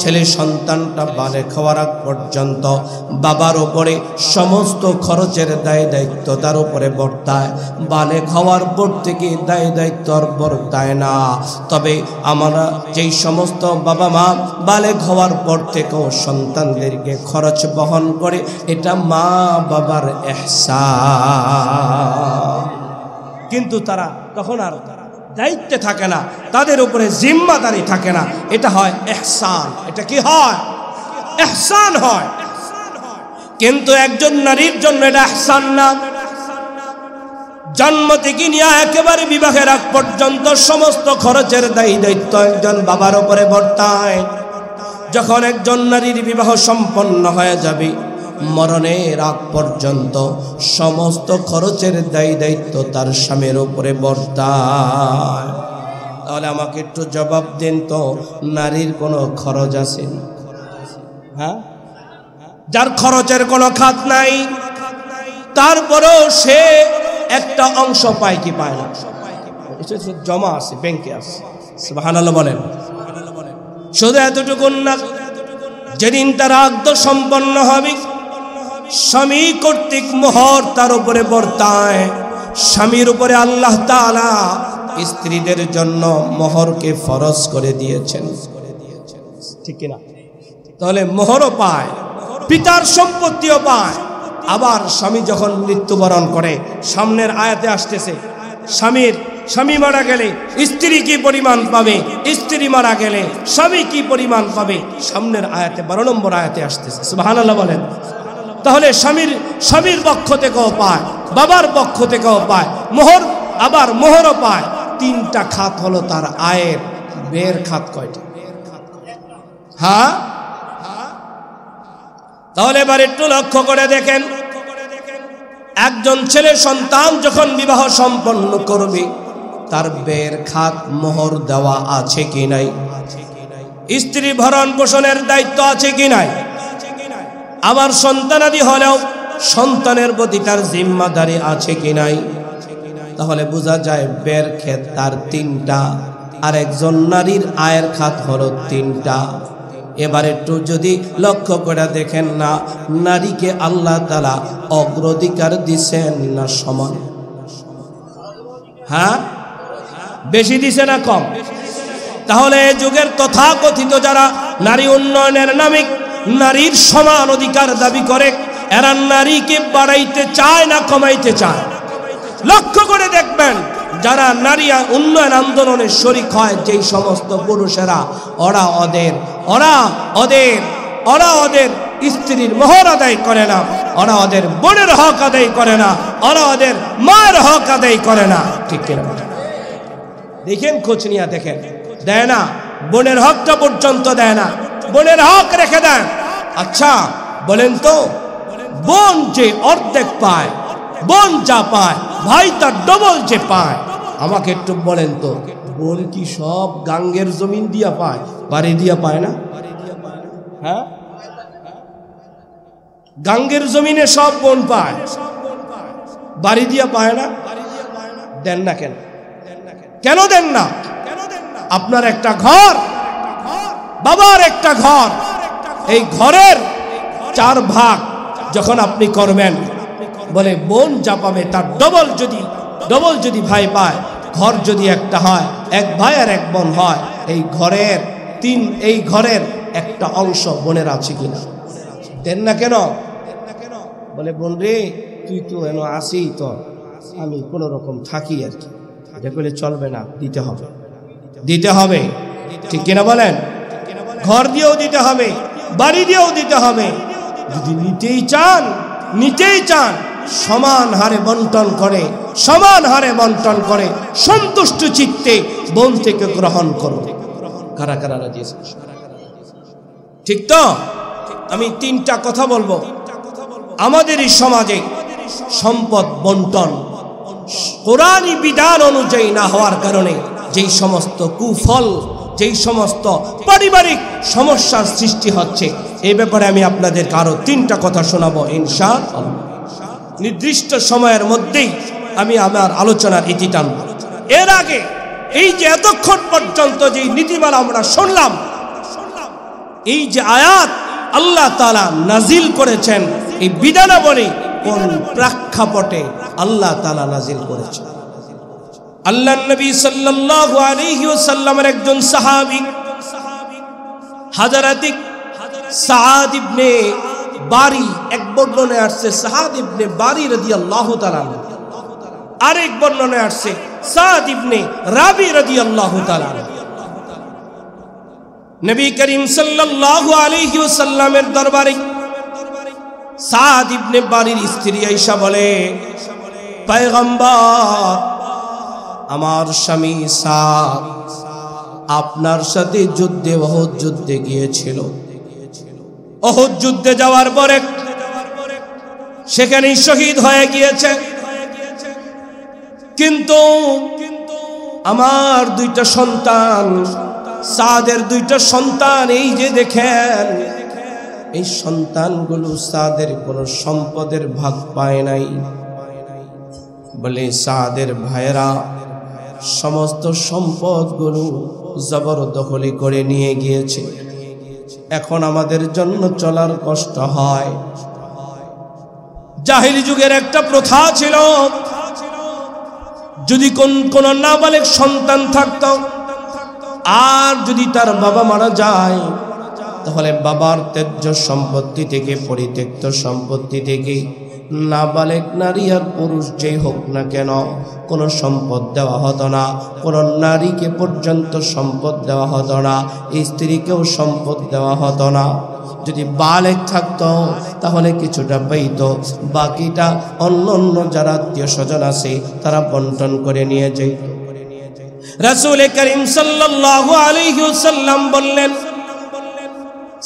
ছেলে সন্তানটা বালেগ হওয়ার আগ পর্যন্ত বাবার উপরে সমস্ত খরচের দায় দায়িত্ব তার উপরে বর্তায়। বালেগ হওয়ার পর থেকে দায় দায়িত্ব আর বর্তায় না। তবে আমরা যেই সমস্ত বাবা মা বালেগ হওয়ার পর থেকেও সন্তানদেরকে খরচ বহন করে, এটা মা বাবার ইহসান। কিন্তু তারা তখন আর দায়িত্বে থাকে না, তাদের উপরে জিম্মাদারি থাকে না। এটা হয় ইহসান। এটা কি হয়? ইহসান হয়। কিন্তু একজন নারীর জন্য এটা ইহসান না। জন্ম থেকে নিয়ে একেবারে বিবাহের আগ পর্যন্ত সমস্ত খরচের দায়ী দায়িত্ব একজন বাবার উপরে বর্তায়। যখন একজন নারীর বিবাহ সম্পন্ন হয়ে যাবে, মরণের আগ পর্যন্ত সমস্ত খরচের দায়ী দায়িত্ব তার স্বামীর উপরে বর্তায়। তাহলে আমাকে একটু জবাব দিন তো, নারীর কোনো খরচ আছে? হ্যাঁ, যার খরচের কোনো খাত নাই, তারপরেও সে একটা অংশ পায় কি পায় না? জমা আছে, ব্যাংকে আছে। সুবহানাল্লাহ বলেন। শুধু এতটুকু না, যেদিন তার আগ্দ সম্পন্ন হবে, স্বামী কর্তৃক মোহর তার উপরে বর্তায়। স্বামীর উপরে আল্লাহ তাআলা স্ত্রীদের জন্য মোহরকে ফরজ করে দিয়েছেন, ঠিক কিনা? তাহলে মোহরও পায়, পিতার সম্পত্তিও পায়। আবার স্বামী যখন মৃত্যুবরণ করে, সামনের আয়াতে আসতেছে, স্বামী মারা গেলে স্ত্রী কি পরিমাণ পাবে, স্ত্রী মারা গেলে স্বামী কি পরিমাণ পাবে, সামনের আয়াতে 12 নম্বর আয়াতে আসতেছে। সুবহানাল্লাহ বলেন। তাহলে স্বামীর পক্ষ থেকেও পায়, বাবার পক্ষ থেকেও পায় মোহর, আবার মোহরও পায়। 3টা খাত হলো তার আয়ের। ব্যয়ের খাত কয়টা? হ্যাঁ, তাহলে এবার একটু লক্ষ্য করে দেখেন, একজন ছেলে সন্তান যখন বিবাহ সম্পন্ন করবে, তার ব্যয়ের খাত মোহর দেওয়া আছে কি নাই? স্ত্রী ভরণ পোষণের দায়িত্ব আছে কি নাই? আবার সন্তানাদি হলেও সন্তানের প্রতি তার জিম্মাদারি আছে কি নাই? তাহলে বোঝা যায় ব্যয়ের খাত তার 3টা, আর একজন নারীর আয়ের খাত হলো 3টা। এবার একটু যদি লক্ষ্য করে দেখেন না, নারীকে আল্লাহ তাআলা অগ্রাধিকার দিছেন না সমান? হ্যাঁ, বেশি দিছে না কম? তাহলে যুগের তথাকথিত যারা নারী উন্নয়নের নামে নারীর সমান অধিকার দাবি করে, এরা নারীকে বাড়াইতে চায় না কমাইতে চায়? লক্ষ্য করে দেখবেন, যারা নারী উন্নয়ন আন্দোলনে শরিক হয়, যেই সমস্ত পুরুষেরা, ওরা ওদের স্ত্রীর মোহর আদায় করে না, ওরা ওদের বোনের হক আদায় করে না, ওরা ওদের মায়ের হক আদায় করে না, ঠিক কিনা? দেখেন, খোঁজ নিয়ে দেখেন, দেয় না, বোনের হকটা পর্যন্ত দেয় না, বোনের হক রেখে দেন। আচ্ছা বলেন তো, বোন যে অর্ধেক পায়, বোন যা পায়, ভাই তার ডবল যে পায়, আমাকে একটু বলেন তো, বোন কি সব গাঙ্গের জমিন দিয়া পায়, বাড়ি দিয়া পায় না? হ্যাঁ, গাঙ্গের জমিনে সব বোন পায়, বাড়ি দিয়া পায় না? দেন না কেন? কেন দেন না? আপনার একটা ঘর, বাবার একটা ঘর, এই ঘরের 4 ভাগ যখন আপনি করবেন, বলে বোন যা পাবে তার ডবল যদি ভাই পায়, ঘর যদি একটা হয়, এক ভাই আর এক বোন হয়, এই ঘরের একটা অংশ বোনের আছে কিনা? দেন না কেন? বলে বোন রে, তুই তো এনো আসি, তো আমি কোনো রকম থাকি আর কি, এটা করলে চলবে না, দিতে হবে, দিতে হবে, ঠিক কিনা বলেন? ঘর দিয়েও দিতে হবে, বাড়ি দিয়েও দিতে হবে। যদি নিতেই চান সমান হারে বন্টন করে, সমান হারে বন্টন করে সন্তুষ্ট চিত্তে বোন থেকে গ্রহণ করো। কারা কারা রাজি আছেন? ঠিক তো? আমি তিনটা কথা বলবো। আমাদের এই সমাজে সম্পদ বন্টন কোরআনী বিধান অনুযায়ী না হওয়ার কারণে যেই সমস্ত কুফল, যেই সমস্ত পারিবারিক সমস্যার সৃষ্টি হচ্ছে, এই ব্যাপারে আমি আপনাদেরকে আরো তিনটা কথা শোনাবো ইনশাআল্লাহ। নির্দিষ্ট সময়ের মধ্যেই আমি আমার আলোচনার ইতি টানব। এর আগে এই যে এতক্ষণ পর্যন্ত যে নীতিমালা আমরা শুনলাম, এই যে আয়াত আল্লাহ তাআলা নাজিল করেছেন, এই বিধানাবলী কোন প্রেক্ষাপটে আল্লাহ তাআলা নাজিল করেছেন? আল্লাহর নবী সাল্লাল্লাহু আলাইহি ওয়াসাল্লামের একজন সাহাবী হযরত সাদ ইবনে বারি, এক বর্ণনায় আসছে সাদ ইবনে বারি রাদিয়াল্লাহু তাআলা, আরেক বর্ণনায় আসছে সাদ ইবনে রাবি রাদিয়াল্লাহু তাআলা। নবী করিম সাল্লাল্লাহু আলাইহি ওয়াসাল্লামের দরবারে সাদ ইবনে বারির স্ত্রী আয়েশা বলে, পয়গম্বর, আমার স্বামী সাদ আপনার সাথে যুদ্ধে, ওহদ যুদ্ধে গিয়েছিল। ওহদ যুদ্ধে যাওয়ার পরে সেখানেই শহীদ হয়ে গিয়েছে, কিন্তু আমার দুইটা সন্তান, সাদের দুইটা সন্তান, এই যে দেখেন এই সন্তানগুলো সাদের কোনো সম্পদের ভাগ পায় নাই। বলে সাদের ভাইরা সমস্ত সম্পদগুলো জবরদখলি করে নিয়ে গিয়েছে, এখন আমাদের জন্য চলার কষ্ট হয়। জাহিলি যুগের একটা প্রথা ছিল, যদি কোন নাবালেগ সন্তান থাকত আর যদি তার বাবা মারা যায়, তাহলে বাবার ত্যায্য সম্পত্তি থেকে, পরিত্যক্ত সম্পত্তি থেকে নাবালেগ নারী আর পুরুষ যেই হোক না কেন কোনো সম্পদ দেওয়া হতো না। কোনো নারীকে পর্যন্ত সম্পদ দেওয়া হতো না, স্ত্রীকেও সম্পদ দেওয়া হতো না। যদি বালেগ থাকতো তাহলে কিছুটা পাইত, বাকিটা অন্য অন্য যারা আত্মীয় স্বজন আছে তারা বন্টন করে নিয়ে যেত। রাসূল করিম সাল্লাল্লাহু আলাইহি ওয়াসাল্লাম বললেন,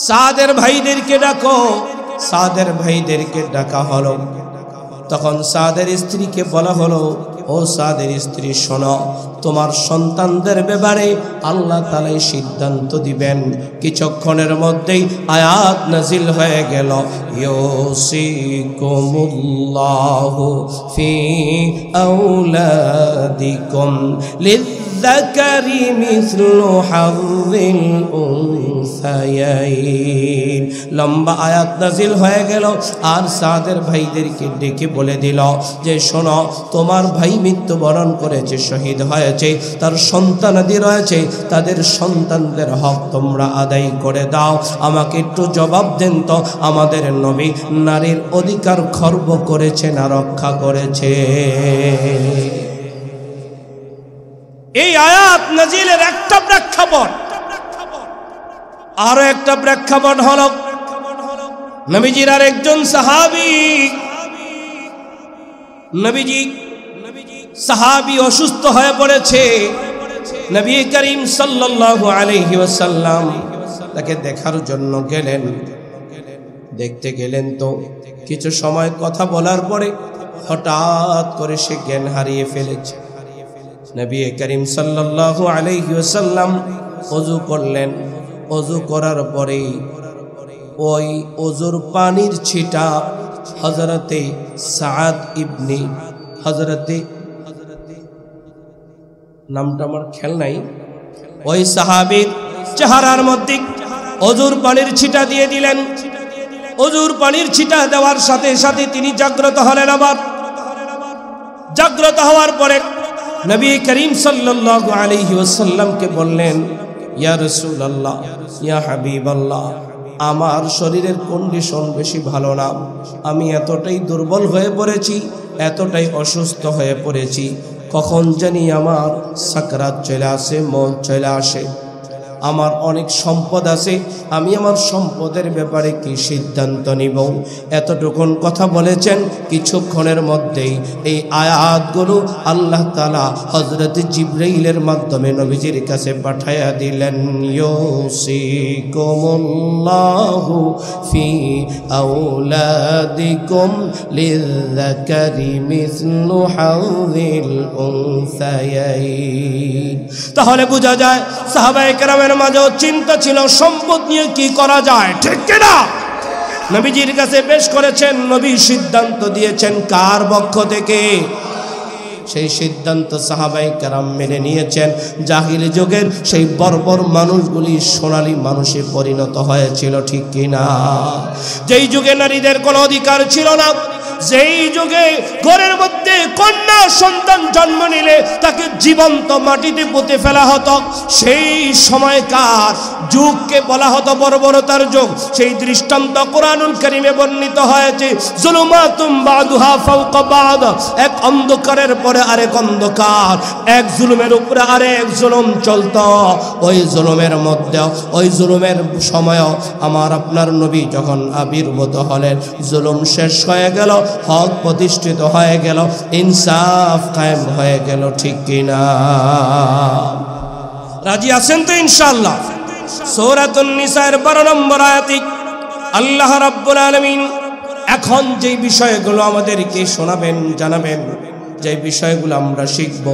সাদের ভাইদেরকে ডাকো। সাদের ভাইদেরকে ডাকা হলো। তখন সাদের স্ত্রীকে বলা হলো, ও সাদের স্ত্রী শোনো, তোমার সন্তানদের ব্যাপারে আল্লাহ তাআলা সিদ্ধান্ত দিবেন। কিছুক্ষণের মধ্যেই আয়াত নাজিল হয়ে গেল, ইউসিকুমুল্লাহু ফি আওলাদিকুম লিযযাকারি মিসলু হাযযিল উনসায়াইন। লম্বা আয়াত নাজিল হয়ে গেল, আর সাদের ভাইদেরকে ডেকে বলে দিল যে শোনো, তোমার ভাই মৃত্যুবরণ করেছে, শহীদ হয়েছে, তার সন্তানাদি রয়েছে, তাদের সন্তানদের হক তোমরা আদায় করে দাও। আমাকে একটু জবাব দেন তো, আমাদের নবী নারীর অধিকার খর্ব করেছে না রক্ষা করেছে? এই আয়াত নাজিলের একটা প্রেক্ষাপট, আরো একটা প্রেক্ষাপট হলো নবীজির আর একজন সাহাবী, নবীজি সাহাবী অসুস্থ হয়ে পড়েছে। নবী করিম সাল্লাল্লাহু আলাইহি ওয়াসাল্লাম তাকে দেখার জন্য গেলেন। দেখতে গেলেন তো কিছু সময় কথা বলার পরে হঠাৎ করে সে জ্ঞান হারিয়ে ফেলেছে। নবী করিম সাল্লাল্লাহু আলাইহি ওয়াসাল্লাম ওযু করলেন। ওযু করার পরে ওই ওযুর পানির ছিটা হযরতে সাদ ইবনে, হযরতে নামটা আমার খেয়াল নাই, ওই সাহাবীর চেহারার মধ্যে ওযুর পানির ছিটা দিয়ে দিলেন। ওযুর পানির ছিটা দেওয়ার সাথে সাথে তিনি জাগ্রত হলেন। আবার জাগ্রত হওয়ার পরে নবী করিম সাল্লাল্লাহু আলাইহি ওয়াসাল্লামকে বললেন, ইয়া রাসূলুল্লাহ, ইয়া হাবিবাল্লাহ, আমার শরীরের কন্ডিশন বেশি ভালো না, আমি এতটাই দুর্বল হয়ে পড়েছি, এতটাই অসুস্থ হয়ে পড়েছি, কখন জানি আমার সাকরাত চলে আসে, মৌত চলে আসে। আমার অনেক সম্পদ আছে, আমি আমার সম্পদের ব্যাপারে কি সিদ্ধান্ত নিব? এতটুকুন কথা বলেছেন। কিছুক্ষণের মধ্যেই এই আয়াতগুলো আল্লাহ তাআলা হযরত জিবরাইলের মাধ্যমে নবীজির কাছে পাঠায়া দিলেন। ইউসিকুমুল্লাহু ফি আওলাদিকুম লিযযাকারি মিসলু হাযিল উনসায়াইন। তাহলে বোঝা যায় সাহাবায়ে কেরামের মাঝেও চিন্তা ছিল সম্পদ নিয়ে কি করা যায়, ঠিক কিনা? নবীজির কাছে পেশ করেছেন, নবী সিদ্ধান্ত দিয়েছেন কার পক্ষ থেকে? সেই সিদ্ধান্ত সাহাবায়ে কেরাম মেনে নিয়েছেন। জাহিলি যুগের সেই বর্বর মানুষগুলি সোনালী মানুষে পরিণত হয়েছিল, ঠিক কিনা? যেই যুগে নারীদের কোনো অধিকার ছিল না, যেই যুগে ঘরের মধ্যে কন্যা সন্তান জন্ম নিলে তাকে জীবন্ত মাটিতে পুঁতে ফেলা হতো, সেই সময়কার যুগকে বলা হতো বর্বরতার যুগ। সেই দৃষ্টান্ত কোরআনুল কারীমে বর্ণিত হয়েছে। জুলুমাতুম বাদুহা ফাওকা বাদ, এক অন্ধকারের পরে আরেক অন্ধকার, এক জুলুমের উপরে আরেক জুলুম চলত। ওই জুলুমের মধ্যে, ওই জুলুমের সময় আমার আপনার নবী যখন আবির্ভূত হলেন, জুলুম শেষ হয়ে গেল, হক প্রতিষ্ঠিত হয়ে গেল, ইনসাফ কায়েম হয়ে গেল, ঠিক কিনা? রাজি আছেন তো ইনশাআল্লাহ? সূরাতুন নিসার 12 নম্বর আয়াতে আল্লাহ রাব্বুল আলামিন এখন যে বিষয়গুলো আমাদেরকে শোনাবেন, জানাবেন, যে বিষয়গুলো আমরা শিখব।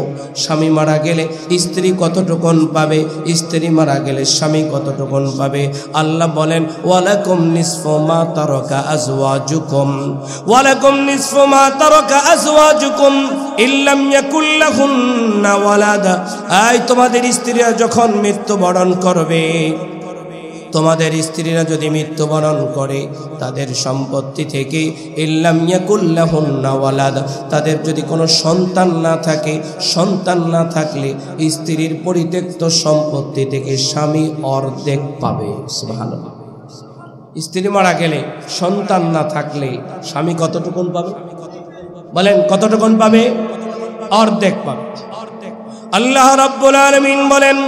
স্বামী মারা গেলে স্ত্রী কতটুকুন পাবে, স্ত্রী মারা গেলে স্বামী কতটুকুন পাবে। আল্লাহ বলেন, ওয়ালাকুম নিসফু মা তারাকা আজওয়াজুকুম, ওয়ালাকুম নিসফু মা তারাকা আজওয়াজুকুম ইল্লাম ইয়াকুল লাহুন্না ওয়ালাদ। আয় তোমাদের স্ত্রীরা যখন মৃত্যুবরণ করবে, তোমাদের স্ত্রীরা যদি মৃত্যুবরণ করে, তাদের সম্পত্তি থেকে ইল্লাম ইয়াকুল লাহুন্না ওয়ালাদ, তাদের যদি কোনো সন্তান না থাকে, সন্তান না থাকলে স্ত্রীর পরিত্যক্ত সম্পত্তি থেকে স্বামী অর্ধেক পাবে। সুবহানাল্লাহ। স্ত্রী মারা গেলে সন্তান না থাকলে স্বামী কতটুকুন পাবে? বলেন কতটুকুন পাবে? অর্ধেক পাবে। আল্লাহ রাব্বুল আলামিন বলেন,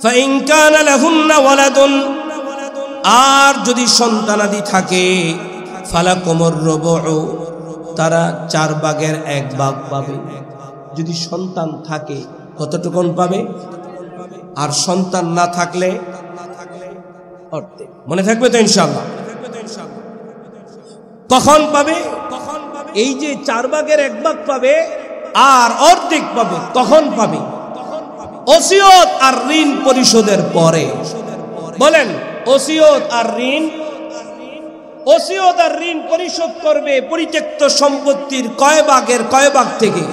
ফাইন কানা লাহুন্না ওয়ালাদুন, আর যদি সন্তানাদি থাকে, ফালাকুমুর রুবু, তারা 4 ভাগের 1 ভাগ পাবে। যদি সন্তান থাকে কতটুকুন পাবে? আর সন্তান না থাকলে অর্ধেক। মনে থাকবে তো ইনশাআল্লাহ? কখন পাবে? এই যে 4 ভাগের 1 ভাগ পাবে আর অর্ধেক পাবে, কখন পাবে? ওসিয়ত আর ঋণ পরিশোধের পরে। বলেন ওসিয়ত আর ঋণ, ওসিয়ত আর ঋণ পরিশোধ করবে পরিত্যক্ত সম্পত্তির কয় ভাগ থেকে?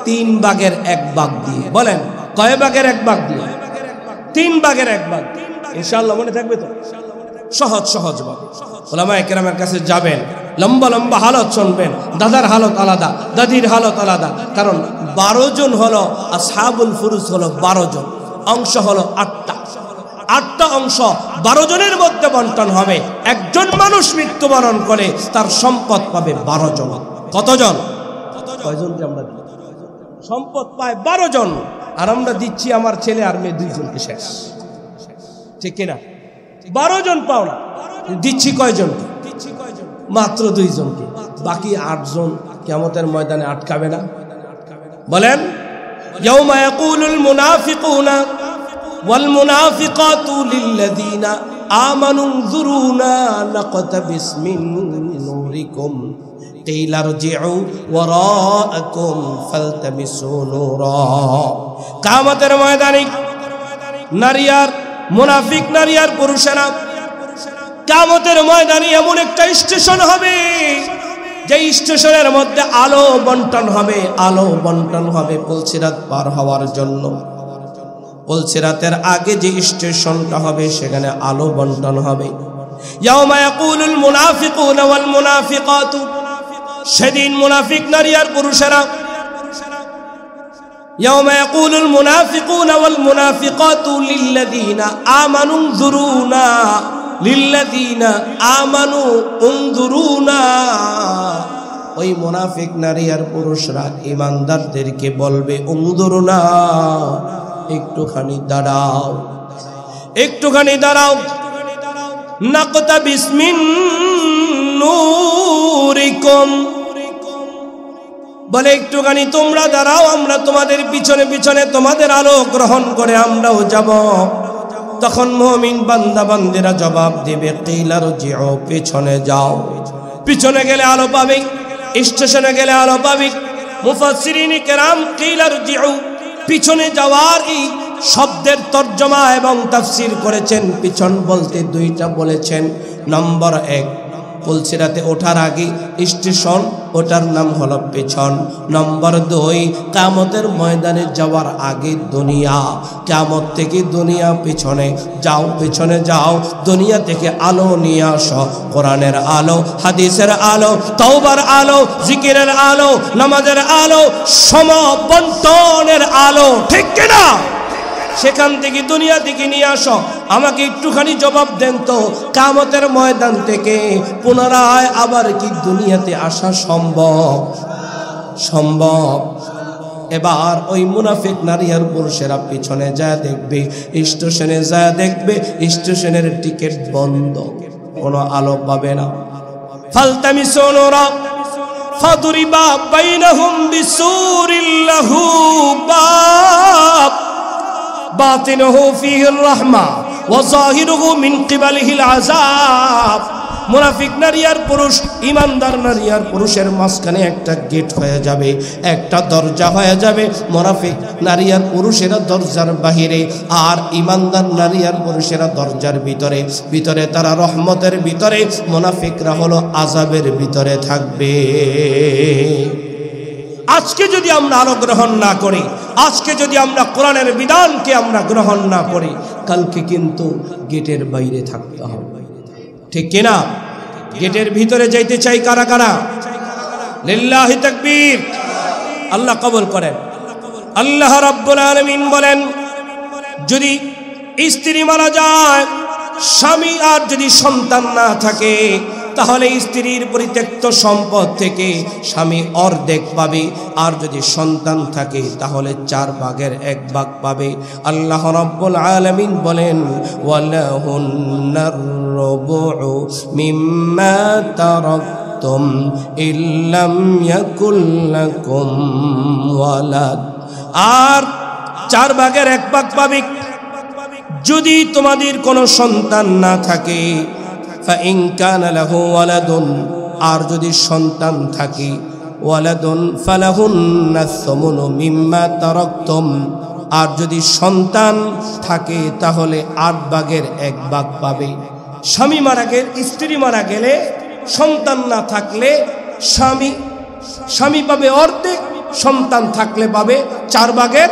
3 ভাগের 1 ভাগ দিয়ে। বলেন কয় ভাগের 1 ভাগ দিয়ে? 3 ভাগের 1 ভাগ। ইনশাআল্লাহ মনে থাকবে তো? সহজ ভাবে উলামায়ে কেরামের কাছে যাবেন, লম্বা লম্বা হালত শুনবেন। দাদার হালত আলাদা, দাদির হালত আলাদা, কারণ 12 জন হলো আসহাবুল ফুরুজ, হলো 12 জন, অংশ হলো 8টা অংশ 12 জনের মধ্যে বন্টন হবে। একজন মানুষ মৃত্যুবরণ করে তার সম্পদ পাবে 12 জন। কতজন? কয়জনকে আমরা দিই? সম্পদ পায় 12 জন, আর আমরা দিচ্ছি আমার ছেলে আর মেয়ে 2 জনকে। শেষ, ঠিক কিনা? 12 জন পাও না, দিচ্ছি কয়জন? মাত্র 2 জনকে। বাকি 8 জন কিয়ামতের ময়দানে আটকাবে না? বলেন ইয়াউমা ইয়াকুলুল মুনাফিকুনা ওয়াল মুনাফিকাতু লিল্লাযীনা আমানু যুরুনা নাকতাবিস মিন নূরিকুম কিলা রজিউ ওয়ারাআকুম ফালতামিসু নূরা। কিয়ামতের ময়দানে নারী আর মুনাফিক, নারী আর পুরুষেরা কিয়ামতের ময়দানে এমন একটা স্টেশন হবে, যে স্টেশনের মধ্যে আলো বন্টন হবে পুলসিরাত পার হওয়ার জন্য। পুলসিরাতের আগে যে স্টেশনটা হবে সেখানে আলো বন্টন হবে। ইয়াউমা ইয়াকুলুল মুনাফিকুনা ওয়াল মুনাফিকাতু, সেদিন মুনাফিক নারী আর পুরুষেরা, ইয়াউমা ইয়াকুলুল মুনাফিকুনা ওয়াল মুনাফিকাতু লিল্লাযীনা আমানু যুরুনা, লিল্লাযীনা আমানু উনজুরুনা, ওই ওই মুনাফিক নারী আর পুরুষরা ইমানদারদেরকে বলবে উনদুরনা, একটুখানি দাঁড়াও, একটুখানি দাঁড়াও, নাকতা বিসমিন নূরিকুম, বলে একটুখানি তোমরা দাঁড়াও, আমরা তোমাদের পিছনে পিছনে তোমাদের আলো গ্রহণ করে আমরাও যাব। তখন মুমিন বান্দা বান্দিরা জবাব দিবে কিলা রজিউ, পিছনে যাও। পিছনে গেলে আলো পাবে, স্টেশনে গেলে আলো পাবে। মুফাসসিরিন কেরাম কিলা রজিউ, পিছনে যাওয়ার এই শব্দের তর্জমা এবং তাফসীর করেছেন। পিছন বলতে দুইটা বলেছেন। নম্বর 1, পুলসিরাতে ওঠার আগে স্টেশন, ওটার নাম হলো পেছন। নম্বর 2, কিয়ামতের ময়দানে যাওয়ার আগে দুনিয়া। কিয়ামত থেকে দুনিয়া পিছনে যাও, পিছনে যাও, দুনিয়া থেকে আলো নিয়ে আসো, কোরআনের আলো, হাদিসের আলো, তওবার আলো, জিকিরের আলো, নামাজের আলো, সমবন্টনের আলো, ঠিক কিনা? সেখান থেকে দুনিয়া থেকে নিয়ে আসো। আমাকে একটুখানি জবাব দেন তো, কিয়ামতের ময়দান থেকে পুনরায় আবার কি দুনিয়াতে আসা সম্ভব? সম্ভব। এবার ওই মুনাফিক নারী আর পুরুষেরা পিছনে যায় দেখবে, স্টেশনে যায় দেখবে স্টেশনের টিকিট বন্ধ, কোনো আলো পাবে না। ফালতামিসু নূরা ফাদরিবা বাইনাহুম বিসুরিল লাহু বাব বাতিনুহু ফীহির রাহমা ওয়া যাহিরুহু মিন কিবালিহিল আযাব। মুনাফিক নারী আর পুরুষ, ইমানদার নারী আর পুরুষের মাঝখানে একটা গেট হয়ে যাবে, একটা দরজা হয়ে যাবে। মুনাফিক নারী আর পুরুষেরা দরজার বাহিরে, আর ইমানদার নারী আর পুরুষেরা দরজার ভিতরে। ভিতরে তারা রহমতের ভিতরে, মুনাফিকরা হলো আযাবের ভিতরে থাকবে। আজকে যদি আমরা আলো গ্রহণ না করি, আজকে যদি আমরা কোরআনের বিধানকে আমরা গ্রহণ না করি, কালকে কিন্তু গেটের বাইরে থাকতে হবে, ঠিক কিনা? গেটের ভিতরে যাইতে চাই কারা কারা? লিল্লাহি তাকবীর। আল্লাহ কবুল করেন। আল্লাহ রাব্বুল আলামিন বলেন, যদি স্ত্রী মারা যায়, স্বামী আর যদি সন্তান না থাকে, তাহলে স্ত্রীর পরিত্যক্ত সম্পদ থেকে স্বামী অর্ধেক পাবে, আর যদি সন্তান থাকে তাহলে 4 ভাগের 1 ভাগ পাবে। আল্লাহ রাব্বুল আলামিন বলেন, ওয়ালাহুন্নার রুবু মিম্মা তারাকতুম ইল্লাম ইয়াকুল লাকুম ওয়ালাদ, আর 4 ভাগের 1 ভাগ পাবে যদি তোমাদের কোনো সন্তান না থাকে। ফাইন কানা লাহু ওয়ালাদুন, আর যদি সন্তান থাকে, ওয়ালাদুন ফালাহুন্নাস সুমুনু মিম্মা তারাকতুম, আর যদি সন্তান থাকে তাহলে 8 ভাগের 1 ভাগ পাবে। স্বামী মারা গেলে, স্ত্রী মারা গেলে, সন্তান না থাকলে স্বামী পাবে অর্ধেক, সন্তান থাকলে পাবে 4 ভাগের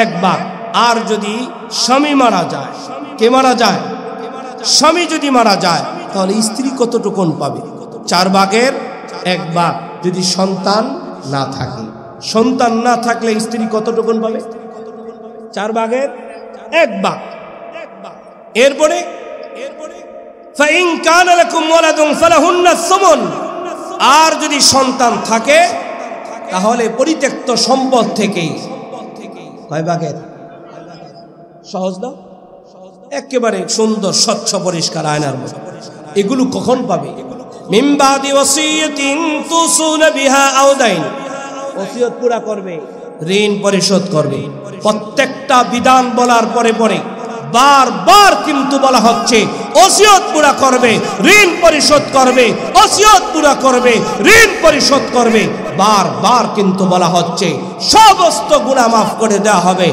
1 ভাগ। আর যদি স্বামী মারা যায়, কে মারা যায়? স্বামী যদি মারা যায় তাহলে স্ত্রী কতটুকুন পাবে? 4 ভাগের 1 ভাগ। যদি সন্তান না থাকে, সন্তান না থাকলে স্ত্রী কতটুকুন পাবে? 4 ভাগের 1 ভাগ। এরপরে ফাইন কানা লাকুম ওয়ালাদুন ফালাহুন্নাস সুমুন, আর যদি সন্তান থাকে তাহলে পরিত্যক্ত সম্পদ থেকে কয় ভাগের? সহজ না? একেবারে সুন্দর, স্বচ্ছ, পরিষ্কার আয়নার মতো। এগুলো কখন পাবে? মিন বাদি ওয়াসিয়াতিন তুসুনা বিহা আও দাইন, ওসিয়ত পুরা করবে, ঋণ পরিশোধ করবে। প্রত্যেকটা বিধান বলার পরে পরে বারবার কিন্তু বলা হচ্ছে ওসিয়ত পুরা করবে, ঋণ পরিশোধ করবে, ওসিয়ত পুরা করবে, ঋণ পরিশোধ করবে। বারবার কিন্তু বলা হচ্ছে সমস্ত গুনাহ মাফ করে দেওয়া হবে,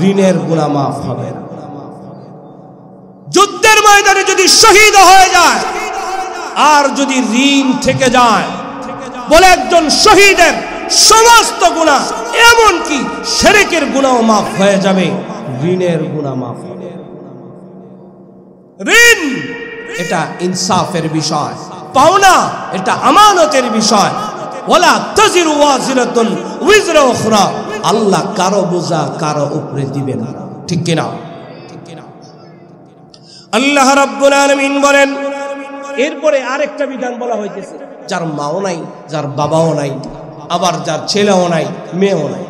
ঋণের গুনাহ মাফ হবে না। যুদ্ধের ময়দানে যদি শহীদ হয়ে যায় আর যদি ঋণ থেকে যায়, বলে একজন শহীদের সমস্ত গুনাহ, এমনকি শিরকের গুনাহও মাফ হয়ে যাবে, ঋণের গুনাহ মাফ হবে। ঋণ এটা ইনসাফের বিষয়, পাওনা এটা আমানতের বিষয়। ওয়ালা তাজিরু ওয়াজিরাতুন উযরা উখরা, আল্লাহ কারো বোঝা কারো উপরে দিবেন না, ঠিক কিনা? আল্লাহ রাব্বুল আলামিন বলেন, এরপরে আরেকটা বিধান বলা হইতেছে, যার মাও নাই, যার বাবাও নাই, আবার যার ছেলেও নাই, মেয়েও নাই,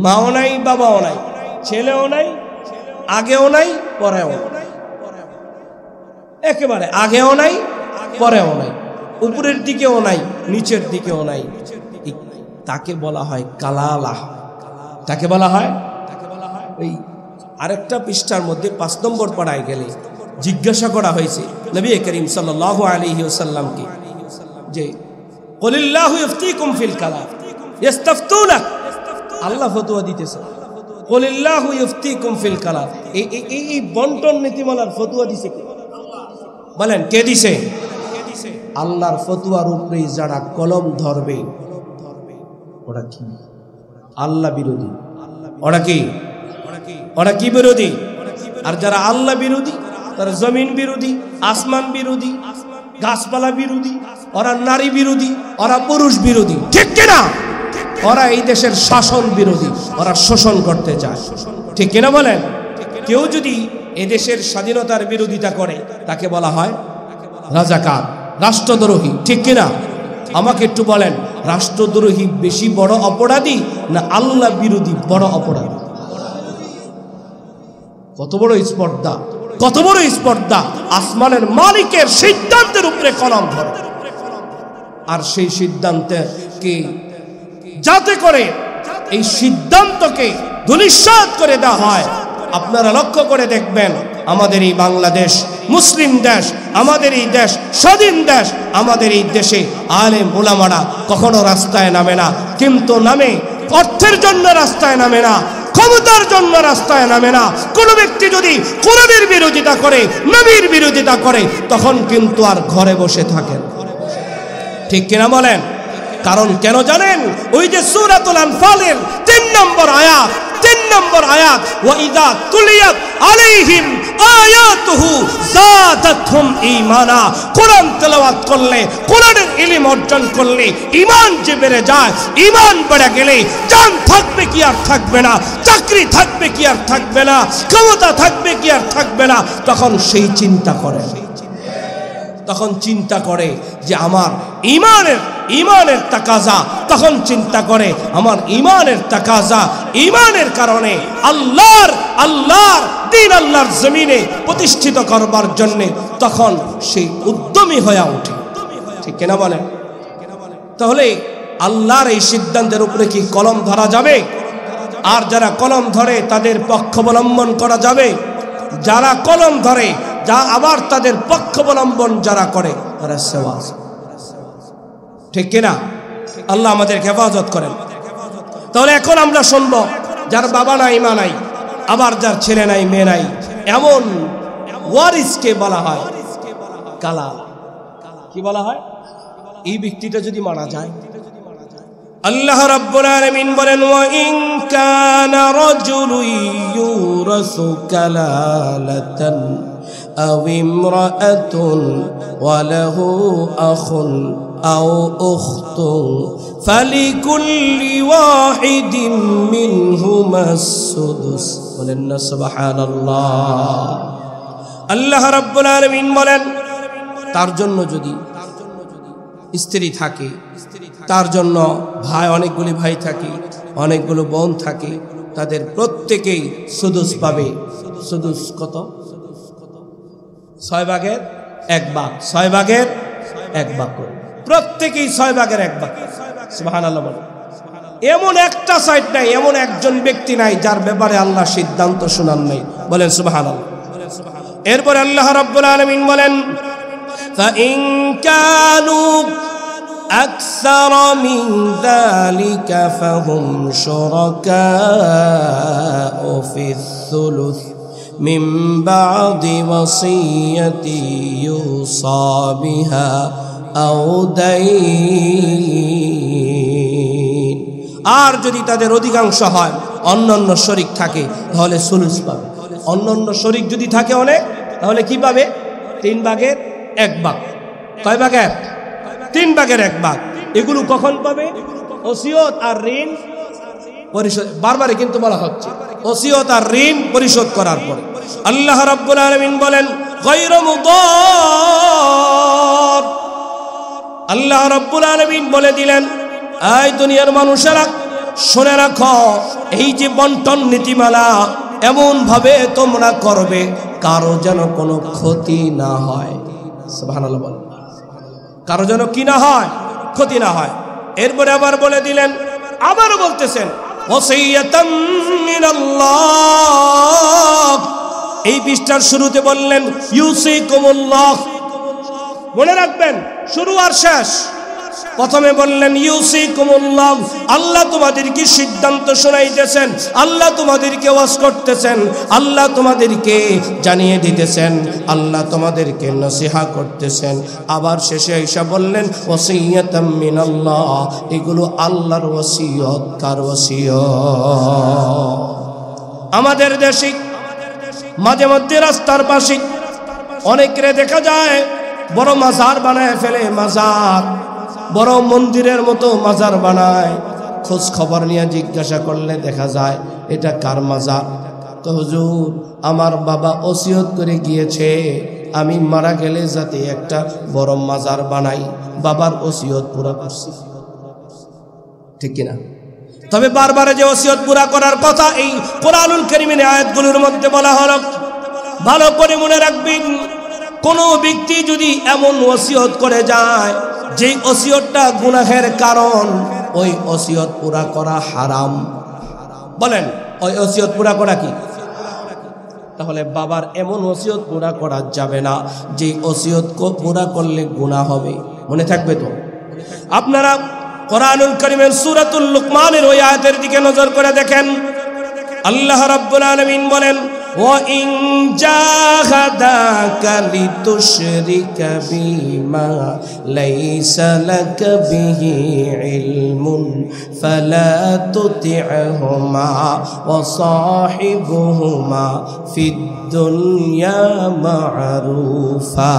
মাও নাই, বাবাও নাই, ছেলেও নাই, আগেও নাই, পরেও নাই, একেবারে আগেও নাই, পরেও নাই, উপরের দিকেও নাই, নিচের দিকেও নাই। তাকে বলা হয় কালালা। তাকে বলা হয়, ওই আরেকটা পৃষ্ঠার মধ্যে 5 নম্বর পাড়ায় গেলে জিজ্ঞাসা করা হয়েছে নবী করিম সাল্লাল্লাহু আলাইহি ওয়াসাল্লামকে যে কুলিল্লাহু ইফতিকুম ফিল কালাম ইস্তাফতুনা, আল্লাহ ফতোয়া দিতেছে, কুলিল্লাহু ইফতিকুম ফিল কালাম। এই বন্টন নীতিমালার ফতোয়া দিছে কে? বলেন কে দিছে? আল্লাহর ফতোয়ার উপরে যারা কলম ধরবে ওরা কি? আল্লাহ বিরোধী। ওরা কি? ওরা কি বিরোধী? আর যারা আল্লাহ বিরোধী তারা জমিন বিরোধী, আসমান বিরোধী, গাছপালা বিরোধী, ওরা নারী বিরোধী, ওরা পুরুষ বিরোধী, ঠিক কিনা? ওরা এই দেশের শাসন বিরোধী, ওরা শোষণ করতে চায়, ঠিক কিনা বলেন? কেউ যদি এদেশের স্বাধীনতার বিরোধিতা করে তাকে বলা হয় রাজাকার, রাষ্ট্রদ্রোহী, ঠিক কিনা? আমাকে একটু বলেন, রাষ্ট্রদ্রোহী বেশি বড় অপরাধী না আল্লাহ বিরোধী বড় অপরাধী? কত বড় স্পর্ধা, কত বড় স্পর্ধা! আসমানের মালিকের সিদ্ধান্তের উপরে কলম ধরে, আর সেই সিদ্ধান্তকে যাতে করে এই সিদ্ধান্তকে ধূলিসাৎ করে দেওয়া হয়। আপনারা লক্ষ্য করে দেখবেন, আমাদের এই বাংলাদেশ মুসলিম দেশ, আমাদের এই দেশ স্বাধীন দেশ, আমাদের এই দেশে আলেম ওলামারা কখনো রাস্তায় নামে না, কিন্তু নামে অর্থের জন্য রাস্তায় নামে না, ক্ষমতার জন্য রাস্তায় নামে না। কোন ব্যক্তি যদি কোরআনের বিরোধিতা করে, নবীর বিরোধিতা করে, তখন কিন্তু আর ঘরে বসে থাকেন, ঠিক কিনা বলেন? কারণ কেন জানেন? ওই যে সূরাতুল আনফালের 3 নম্বর আয়াত, 3 নম্বর আয়াত, ওয়া ইযা তুলিয়াত আলাইহিম আয়াতুহু যাদাতহুম ঈমানা। কোরআন তেলাওয়াত করলে, কোরআনের ইলম অর্জন করলে ঈমান যে বেড়ে যায়, ঈমান বেড়ে গেলে জান থাকবে কি আর থাকবে না, চাকরি থাকবে কি আর থাকবে না, ক্ষমতা থাকবে কি আর থাকবে না। তখন সেই চিন্তা করে, তখন চিন্তা করে যে আমার ইমানের তাকাজা, তখন চিন্তা করে আমার ইমানের তাকাজা, ইমানের কারণে আল্লাহর দ্বীন আল্লাহর জমিনে প্রতিষ্ঠিত করবার জন্য তখন সেই উদ্যমী হয়ে ওঠে, ঠিক কিনা বলেন? তাহলে আল্লাহর এই সিদ্ধান্তের উপরে কি কলম ধরা যাবে? আর যারা কলম ধরে তাদের পক্ষ অবলম্বন করা যাবে? যারা কলম ধরে, যা আবার তাদের পক্ষ অবলম্বন যারা করে তারা সেওয়াজ, ঠিক কিনা? আল্লাহ আমাদের হেফাজত করেন। তাহলে এখন আমরা শুনব, যার বাবা নাই, মা নাই, আবার যার ছেলে নাই, মেয়ে নাই, এমন ওয়ারিসকে বলা হয় কালা। কি বলা হয়? এই ব্যক্তিটা যদি মারা যায়, আল্লাহ রাব্বুল আলামিন বলেন, ওয়া ইন কানা রাজুলুন ইউরাসু কালালাতান আও ইমরাআতুন ওয়া লাহু আখুন আও উখতুন ফালিকুল্লি ওয়াহিদিন মিনহুমাস সুদুস। বলেন না সুবহানাল্লাহ। আল্লাহ রাব্বুল আলামিন বলেন, তার জন্য যদি স্ত্রী থাকে, তার জন্য ভাই, অনেকগুলি ভাই থাকে, অনেকগুলো বোন থাকে, তাদের প্রত্যেকেই সুদুস পাবে। সুদুস কত? 6 ভাগের 1 ভাগ, 6 ভাগের 1 ভাগ করে প্রত্যেকেই 6 ভাগের 1 ভাগ। সুবহানাল্লাহ বলেন। এমন একটা সাইড নাই, এমন একজন ব্যক্তি নাই যার ব্যাপারে আল্লাহ সিদ্ধান্ত শোনান নাই। বলেন সুবহানাল্লাহ। এরপর আল্লাহ রাব্বুল আলামিন বলেন, فإن كانوا أكثر من ذلك فهم شركاء في الثلث من بعد وصية يوصى بها أو دين। আর যদি তাদের অধিকাংশ হয়, অন্যান্য শরীক থাকে, তাহলে সুলুস পাবে। অন্যান্য শরীক যদি থাকে অনেক, তাহলে কি পাবে? 3 ভাগের 1 ভাগ। কয় ভাগের? 3 ভাগের 1 ভাগ। এগুলো কখন পাবে? ওসিয়ত আর ঋণ পরিশোধ, বারবারই কিন্তু বলা হচ্ছে, ওসিয়ত আর ঋণ পরিশোধ করার পরে। আল্লাহ রাব্বুল আলামিন বলেন, গায়রা মুদার, আল্লাহ রাব্বুল আলামিন বলে দিলেন, এই দুনিয়ার মানুষেরা শুনে রাখো, এই যে বন্টন নীতিমালা এমন ভাবে তোমরা করবে কারো যেন কোনো ক্ষতি না হয়। সুবহানাল্লাহ বলেন, কারো যেন কি না হয়, ক্ষতি না হয়। এরপরে আবার বলে দিলেন, আবারও বলতেছেন ওয়াসিয়াতাম মিনাল্লাহ। এই পৃষ্ঠার শুরুতে বললেন ইউসিকুমুল্লাহ, মনে রাখবেন শুরু আর শেষ। প্রথমে বললেন ইউসিকুমুল্লাহ, আল্লাহ তোমাদেরকে সিদ্ধান্ত শোনাইতেছেন, আল্লাহ তোমাদেরকে ওয়াজ করতেছেন, আল্লাহ তোমাদেরকে জানিয়ে দিতেছেন, আল্লাহ তোমাদেরকে নসিহা করতেছেন। আবার শেষে এসে বললেন ওয়াসিয়াতাম মিনাল্লাহ, এগুলো আল্লাহর ওসিয়ত। কার ওসিয়ত? আমাদের দেশে মাঝে মধ্যে রাস্তার পাশে অনেকরে দেখা যায় বড় মাজার বানায় ফেলে, মাজার বড় মন্দিরের মতো মাজার বানায়। খোঁজ খবর নিয়ে জিজ্ঞাসা করলে দেখা যায় এটা কার মাজার? তো হুজুর, আমার বাবা ওসিয়ত করে গিয়েছে আমি মারা গেলে যাতে একটা বড় মাজার বানাই, বাবার ওসিয়ত পুরা করছি। ঠিক কিনা? তবে বারবার যে ওসিয়ত পুরা করার কথা এই কোরআনুল কারীমের আয়াতগুলোর মধ্যে বলা হলো, ভালো করে মনে রাখবেন, কোন ব্যক্তি যদি এমন ওসিয়ত করে যায় যে ওসিয়তটা গুনাহের কারণ, ওই ওসিয়ত পুরা করা হারাম। বলেন, ওই ওসিয়ত পুরা করা কি? তাহলে বাবার এমন ওসিয়ত পুরা করা যাবে না যে ওসিয়ত পুরা করলে গুনাহ হবে। মনে থাকবে তো? আপনারা কোরআনুল কারীমের সূরাতুল লুকমানের ওই আয়াতের দিকে নজর করে দেখেন, আল্লাহ রাব্বুল আলামিন বলেন وَإِن جَاهَدَاكَ لِتُشْرِكَ بِمَا لَيْسَ لَكَ بِهِ عِلْمٌ فَلَا تُطِعْهُمَا وَصَاحِبْهُمَا فِي الدُّنْيَا مَعْرُوفًا।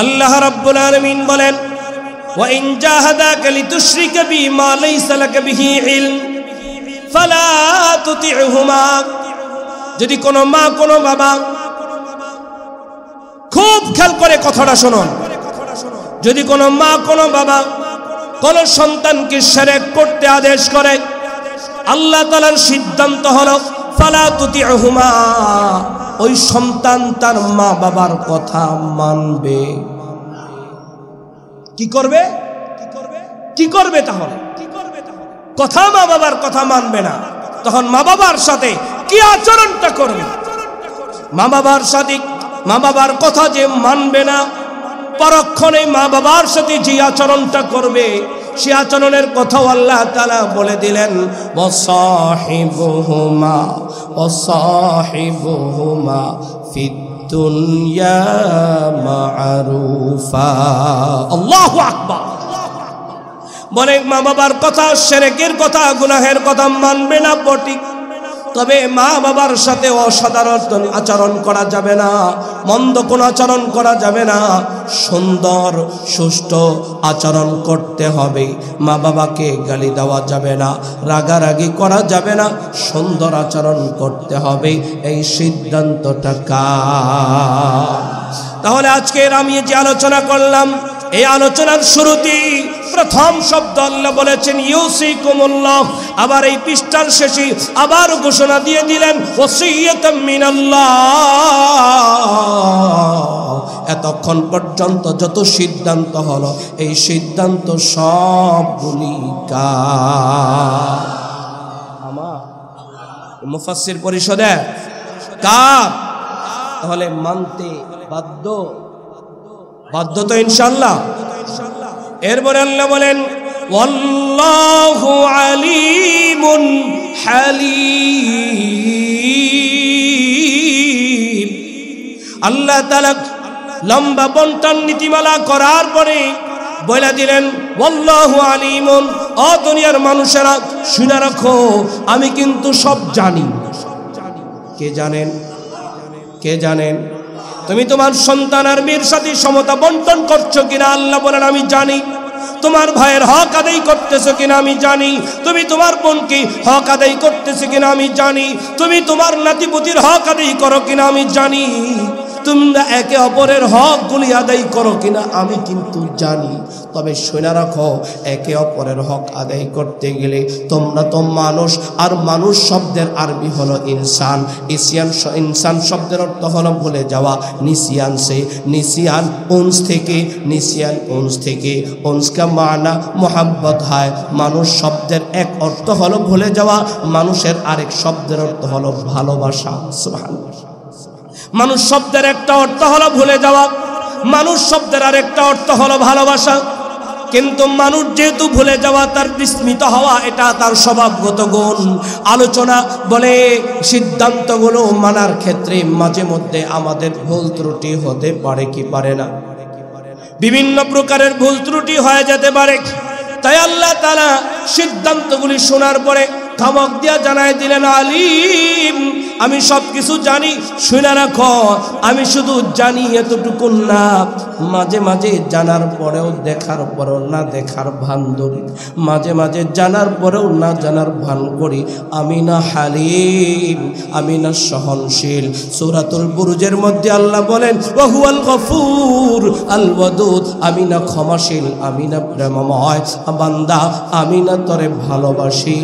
আল্লাহ রাব্বুল আলামিন বলেন وَإِن جَاهَدَاكَ لِتُشْرِكَ بِمَا لَيْسَ لَكَ بِهِ عِلْمٌ ফালা তুতিউহুমা। যদি কোনো মা কোনো বাবা, খুব খেয়াল করে কথাটা শুনুন, যদি কোনো মা কোনো বাবা কোনো সন্তানকে শিরক করতে আদেশ করে, আল্লাহ তাআলার সিদ্ধান্ত হলো ফালা তুতিউহুমা, ওই সন্তান তার মা বাবার কথা মানবে। কি করবে? কি করবে? তাহলে কথা, মা বাবার কথা মানবে না, তখন মা বাবার সাথে কি আচরণটা করবে? মা বাবার সাথে, মা বাবার কথা যে মানবে না, পরক্ষণে মা বাবার সাথে যে আচরণটা করবে, সে আচরণের কথাও আল্লাহ তাআলা বলে দিলেন ওয়াসাহিবুহুমা ফিদ দুনিয়া মা'রুফা। আল্লাহু আকবার। বলে মা বাবার কথা, শিরকের কথা, গুনাহের কথা মানবে না বটে, তবে মা বাবার সাথে অসাধারণ আচরণ করা যাবে না, মন্দ কোন আচরণ করা যাবে না, সুন্দর সুষ্ঠু আচরণ করতে হবে। মা বাবাকে গালি দেওয়া যাবে না, রাগারাগি করা যাবে না, সুন্দর আচরণ করতে হবে। এই সিদ্ধান্তটা কার? তাহলে আজকের আমি যে আলোচনা করলাম, এই আলোচনার শুরুতেই প্রথম শব্দ আল্লাহ বলেছেন ইউসিকুমুল্লাহ। আবার এই পৃষ্ঠার শেষে আবার ঘোষণা দিয়ে দিলেন ওয়াসিয়াতাম মিনাল্লাহ। এতক্ষণ পর্যন্ত যত সিদ্ধান্ত হলো, এই সিদ্ধান্ত সবগুলি কার? আমার মুফাসসির পরিষদে কার? তাহলে মানতে বাধ্য, বাধ্য তো ইনশাআল্লাহ। এরপরে আল্লাহ বলেন ওয়াল্লাহু আলিমুন হালিম। আল্লাহ তাআলা লম্বা বন্টন নীতিমালা করার পরে বলে দিলেন ওয়াল্লাহু আলিমুন, ও দুনিয়ার মানুষেরা শুনে রাখো, আমি কিন্তু সব জানি। কে জানেন? কে জানেন? তুমি তোমার সন্তান আর মেয়ের সাথে সমতা বন্টন করছো কিনা? আল্লাহ বলেন আমি জানি। তোমার ভাইয়ের হক আদায় করতেছো কিনা আমি জানি। তুমি তোমার বোনকে হক আদায় করতেছো কিনা আমি জানি। তুমি তোমার নাতিপুতির হক আদায় করো কিনা আমি জানি। তোমরা একে অপরের হকগুলি আদায় করো কিনা আমি কিন্তু জানি। তবে শুনে রাখো, একে অপরের হক আদায় করতে গেলে তোমরা তো মানুষ, আর মানুষ শব্দের আরবি হলো ইনসান। ইনসান শব্দের অর্থ হলো ভুলে যাওয়া। নিসিয়ান সে, নিসিয়ান উনস থেকে, নিসিয়ান উনস থেকে, উনস কা মানা মোহাব্বত হয়। মানুষ শব্দের এক অর্থ হলো ভুলে যাওয়া, মানুষের আরেক শব্দের অর্থ হলো ভালোবাসা। সুবহানাল্লাহ। মানুষ শব্দের একটা অর্থ হলো ভুলে যাওয়া, মানুষ শব্দের আরেকটা অর্থ হলো ভালোবাসা। কিন্তু মানুষ যেহেতু ভুলে যাওয়া, তার বিস্মিত হওয়া, এটা তার স্বভাবগত গুণ। আলোচনা বলে সিদ্ধান্তগুলো মানার ক্ষেত্রে মাঝে মধ্যে আমাদের ভুল ত্রুটি হতে পারে কি পারে না? বিভিন্ন প্রকারের ভুল ত্রুটি হয়ে যেতে পারে। তাই আল্লাহ তাআলা সিদ্ধান্তগুলি শোনার পরে ধমক দিয়া জানায় দিলেন, আলিম, আমি সব কিছু জানি, শুনে রাখো, আমি শুধু জানি এতটুকু না, মাঝে মাঝে জানার পরেও দেখার পরেও না দেখার ভান ধরি, মাঝে মাঝে জানার পরেও না জানার ভান করি। আমি না হালিম, আমি না সহনশীল। সূরাতুল বুরুজের মধ্যে আল্লাহ বলেন, ওয়া হুয়াল গফুর আল ওয়াদুদ, আমি না ক্ষমাশীল, আমি না প্রেমময়। বান্দা, আমি না তোরে ভালোবাসি,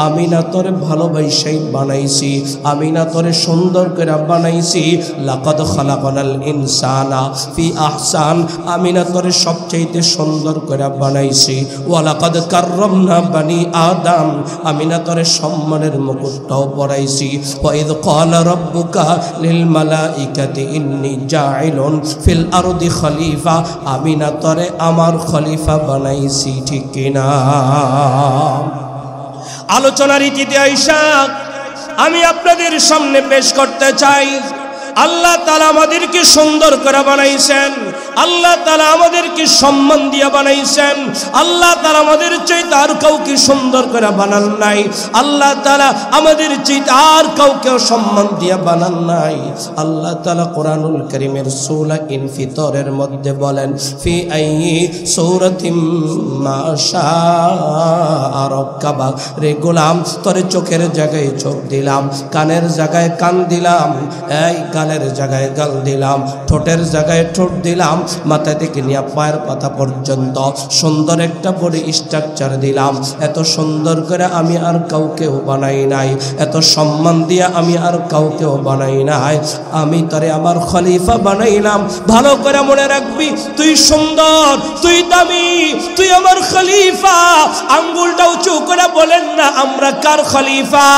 আমি না তোরে ভালোবাসাই বানাইছি, আমি না তোরে সুন্দর করে বানাইছি। লাকাদ খালাকনাল ইনসানা ফি আহসান, আমি না তোরে সবচাইতে সুন্দর করে বানাইছি। ওয়া লাকাদ কাররামনা বানি আদম, আমি না তোরে সম্মানের মুকুটটাও পরাইছি। ওয়া ইয ক্বালা রাব্বুকা লিল মালাইকাতি ইন্নী জাইলুন ফিল আরদি খলিফা, আমি না তোরে আমার খলিফা বানাইছি। ঠিক কিনা? আলোচনার ইতিতে আইসা আমি আপনাদের সামনে পেশ করতে চাই, আল্লাহ তাআলা আমাদেরকে সুন্দর করে বানাইছেন, আল্লাহ তাআলা আমাদেরকে সম্মান দিয়ে বানাইছেন। আল্লাহ তাআলা আমাদের চাইতে আর কাউকে সুন্দর করে বানান নাই, আল্লাহ তাআলা আমাদের চাইতে আর কাউকে সম্মান দিয়ে বানান নাই। আল্লাহ তাআলা কোরআনুল কারীমের সূরা ইনফিতরের মধ্যে বলেন, ফি আইয়ি সূরাতিম মা শাআ রাক্কাবা, রে গোলাম, তোরে চোখের জায়গায় চোখ দিলাম, কানের জায়গায় কান দিলাম, এই গালের জায়গায় গাল দিলাম, ঠোঁটের জায়গায় ঠোঁট দিলাম, মাথা থেকে নিয়ে পায়ের পাতা পর্যন্ত সুন্দর একটা বডি স্ট্রাকচার দিলাম। এত সুন্দর করে আমি আর কাউকেও বানাই নাই, এত সম্মান দিয়ে আমি আর কাউকেও বানাই নাই। আমি তোরে আমার খলিফা বানাইলাম। ভালো করে মনে রাখবি, তুই সুন্দর, তুই দামি, তুই আমার খলিফা। আঙ্গুলটা উঁচু করে বলেন না, আমরা কার খলিফা?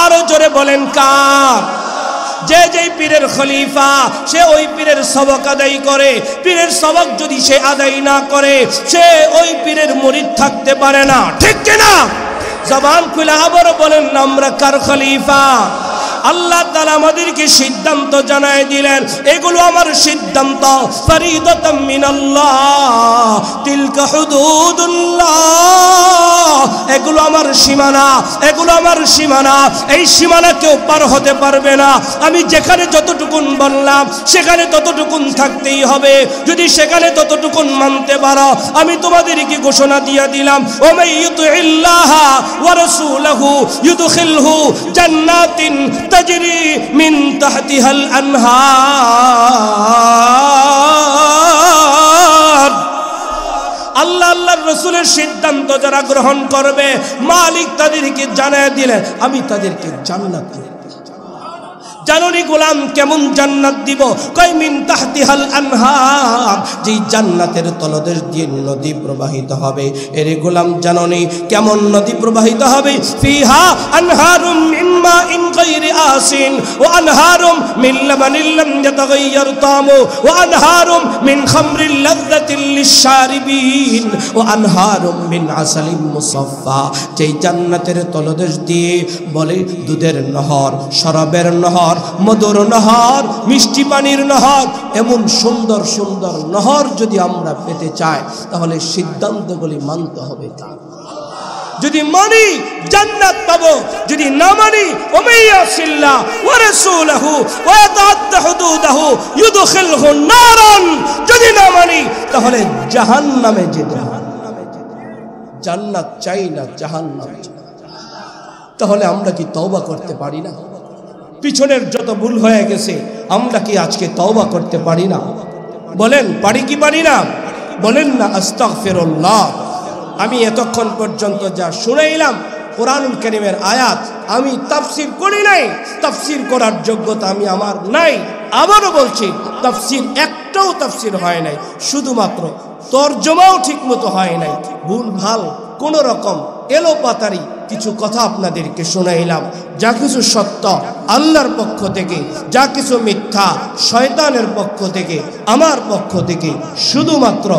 আরো জোরে বলেন, কার? যে যেই পীরের খলিফা, সে ওই পীরের সবক আদায় করে। পীরের সবক যদি সে আদায় না করে, সে ওই পীরের মুরিদ থাকতে পারে না। ঠিক কিনা? জবান খুলে আবারও বলেন, আমরা কার খলিফা? আল্লাহ তাআলা আমাদেরকে সিদ্ধান্ত জানায় দিলেন, এগুলো আমার সিদ্ধান্ত, ফরিদাতাম মিনাল্লাহ, তিলকা হুদুদুল্লাহ, এগুলো আমার সীমানা, এগুলো আমার সীমানা। এই সীমানা কেউ পার হতে পারবে না। আমি যেখানে যতটুকুন বললাম সেখানে ততটুকুন থাকতেই হবে। যদি সেখানে ততটুকুন মানতে পারো, আমি তোমাদেরকে ঘোষণা দিয়ে দিলাম, ওমাই ইউতিল্লাহ ওয়া রাসূলহু ইউদখিলহু জান্নাতিন তাজরি মিন তাহতিহাল আনহার। আল্লাহ আল্লাহর রাসূলের সিদ্ধান্ত যারা গ্রহণ করবে, মালিক তাদেরকে জানায় দিলেন, আমি তাদেরকে জান্নাত দেব। জানুনি গোলাম কেমন জান্নাত দিব? কয় মিন তাহতিহাল আনহার, যেই জান্নাতের তলদেশ দিয়ে নদী প্রবাহিত হবে। এরে গোলাম জানুনি কেমন নদী প্রবাহিত হবে? ফিহা আনহারুম মিন মাইন গায়রি আসিন ওয়া আনহারুম মিন লাবানিন লাম ইয়াতাগায়্যার তামু ওয়া আনহারুম মিন খামরিল লাযযাতিল লিশশারিবিন ওয়া আনহারুম মিন আসালিম মুসাফফা। যেই জান্নাতের তলদেশ দিয়ে বলে দুধের নহর, শরাবের নহর, মধুর নহর, মিষ্টি পানির নহর, এমন সুন্দর সুন্দর নহর যদি আমরা পেতে চাই, তাহলে সিদ্ধান্তগুলি মানতে হবে। তার যদি মানি জান্নাত পাবো, যদি না মানি ওমাইয়াসিল্লাহ ওয়া রাসূলহু ওয়া ইয়াতাআদ্দা হুদুদাহু ইউদখিলহু নারান, যদি না মানি তাহলে জাহান্নামে যেতে হবে। জান্নাত চাই না, জাহান্নাম চাই। তাহলে আমরা কি তওবা করতে পারি না? পিছনের যত ভুল হয়ে গেছে আমরা কি আজকে তওবা করতে পারি না? বলেন পারি কি পারি না? বলেন না আস্তাগফিরুল্লাহ। আমি এতক্ষণ পর্যন্ত যা শুনাইলাম কোরআনুল কারীমের আয়াত, আমি তাফসীর করি নাই, তাফসীর করার যোগ্যতা আমার নাই। আবারও বলছি, তাফসীর একটাও তাফসীর হয় নাই, শুধুমাত্র তরজমাও ঠিক মতো হয় নাই। ভুল ভাল কোন রকম এলোপাতারি কিছু কথা আপনাদেরকে শোনাইলাম। যা কিছু সত্য আল্লাহর পক্ষ থেকে, যা কিছু মিথ্যা শয়তানের পক্ষ থেকে, আমার পক্ষ থেকে, শুধুমাত্র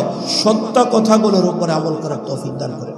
সত্য কথাগুলোর উপর আমল করার তৌফিক দান করেন।